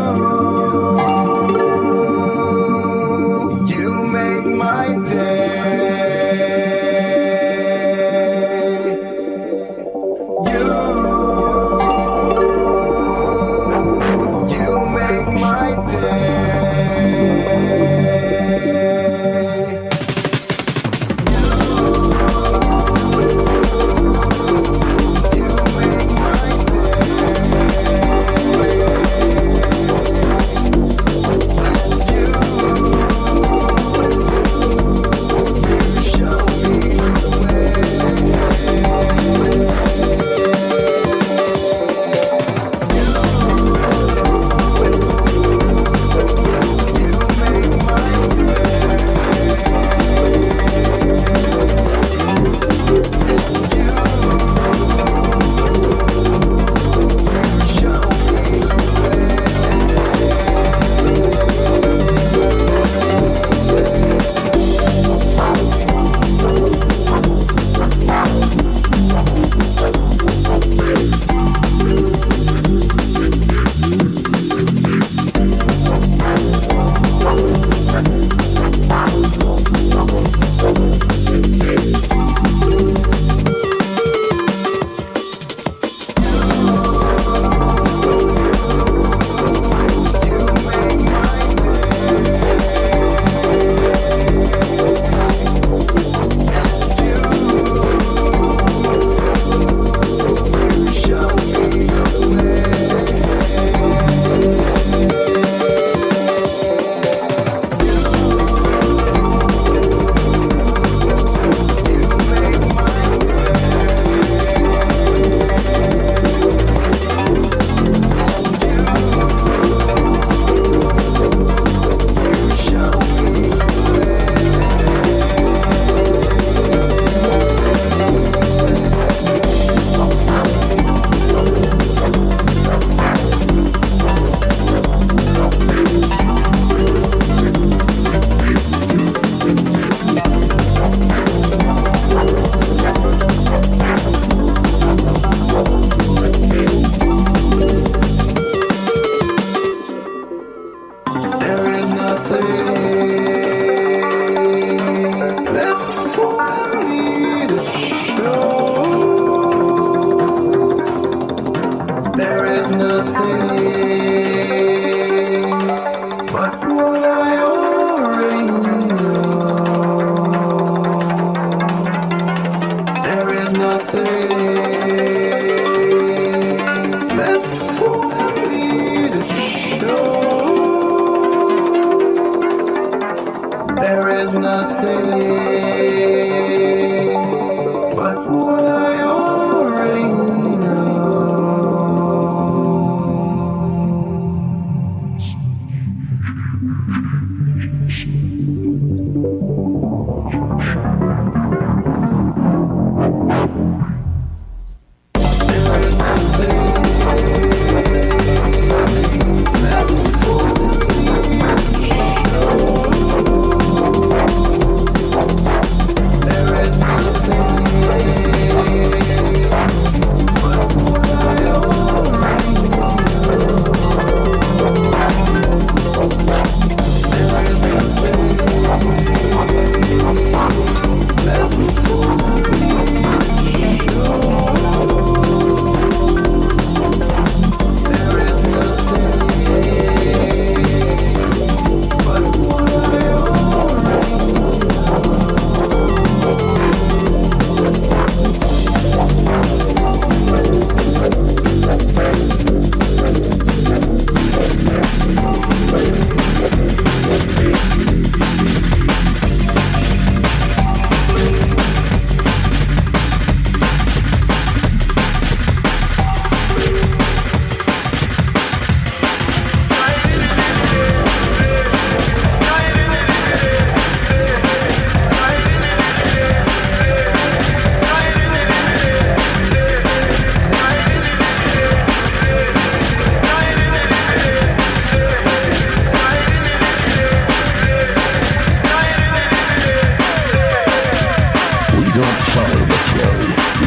Follow the flow.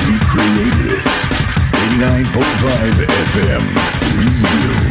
We created it. 89.5 FM. Radio.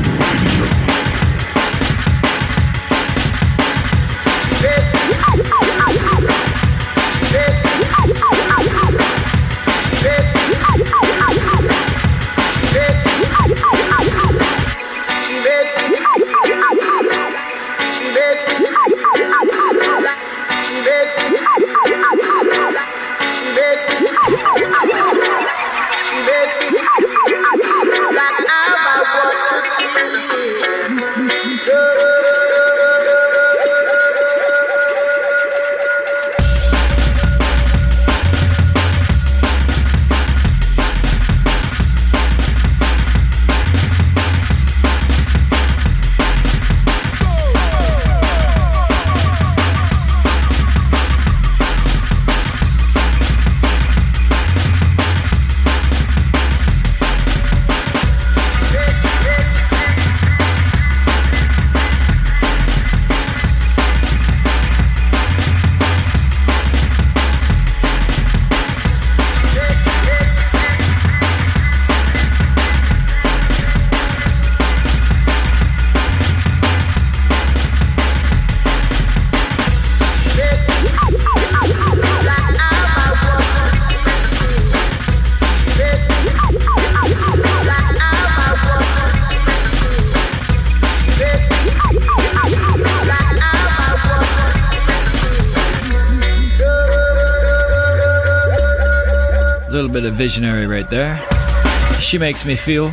Bit of visionary right there. She Makes Me Feel.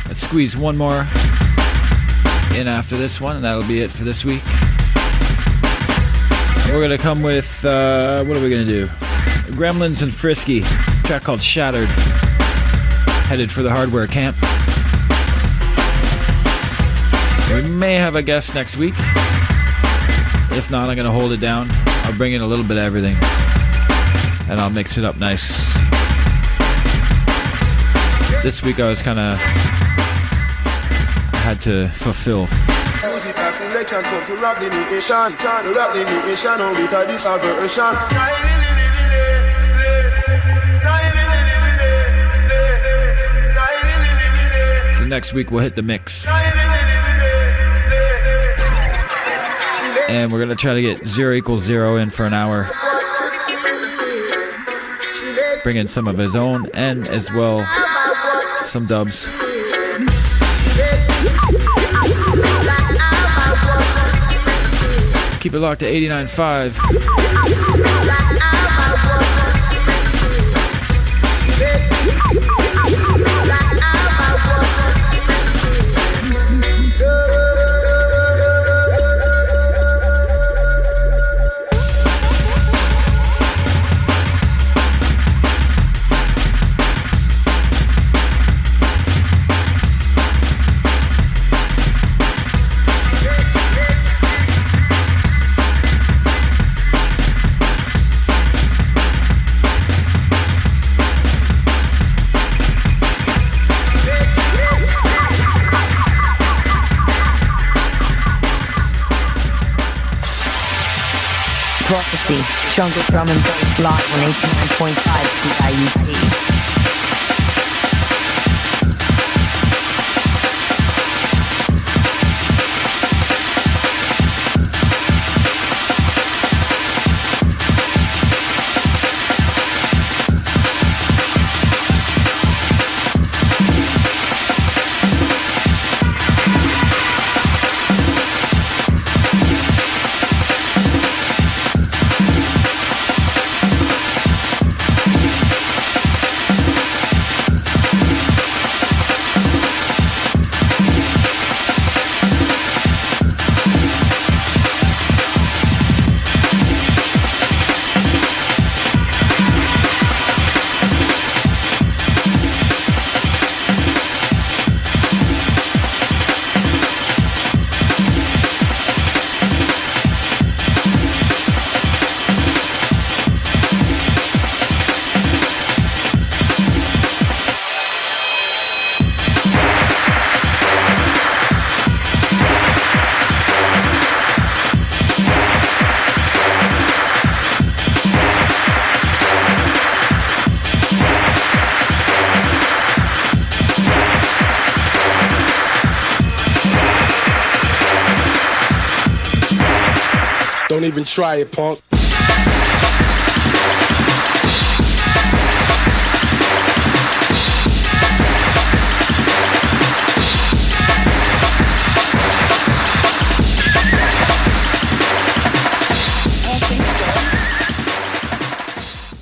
Let's squeeze one more in after this one, and that'll be it for this week. We're gonna come with what are we gonna do? Gremlins and Frisky, a track called Shattered. Headed for the hardware camp. We may have a guest next week. If not, I'm gonna hold it down. I'll bring in a little bit of everything, and I'll mix it up nice. This week I had to fulfill. Music and selection come to rock the nation. Rock the nation on with a disaversion. So next week we'll hit the mix. And we're gonna try to get 0 equals 0 in for an hour. Bring in some of his own and as well some dubs. Keep it locked to 89.5. Prophecy, Jungle Drum and Bass live on 89.5 CIUT. Don't even try it, punk.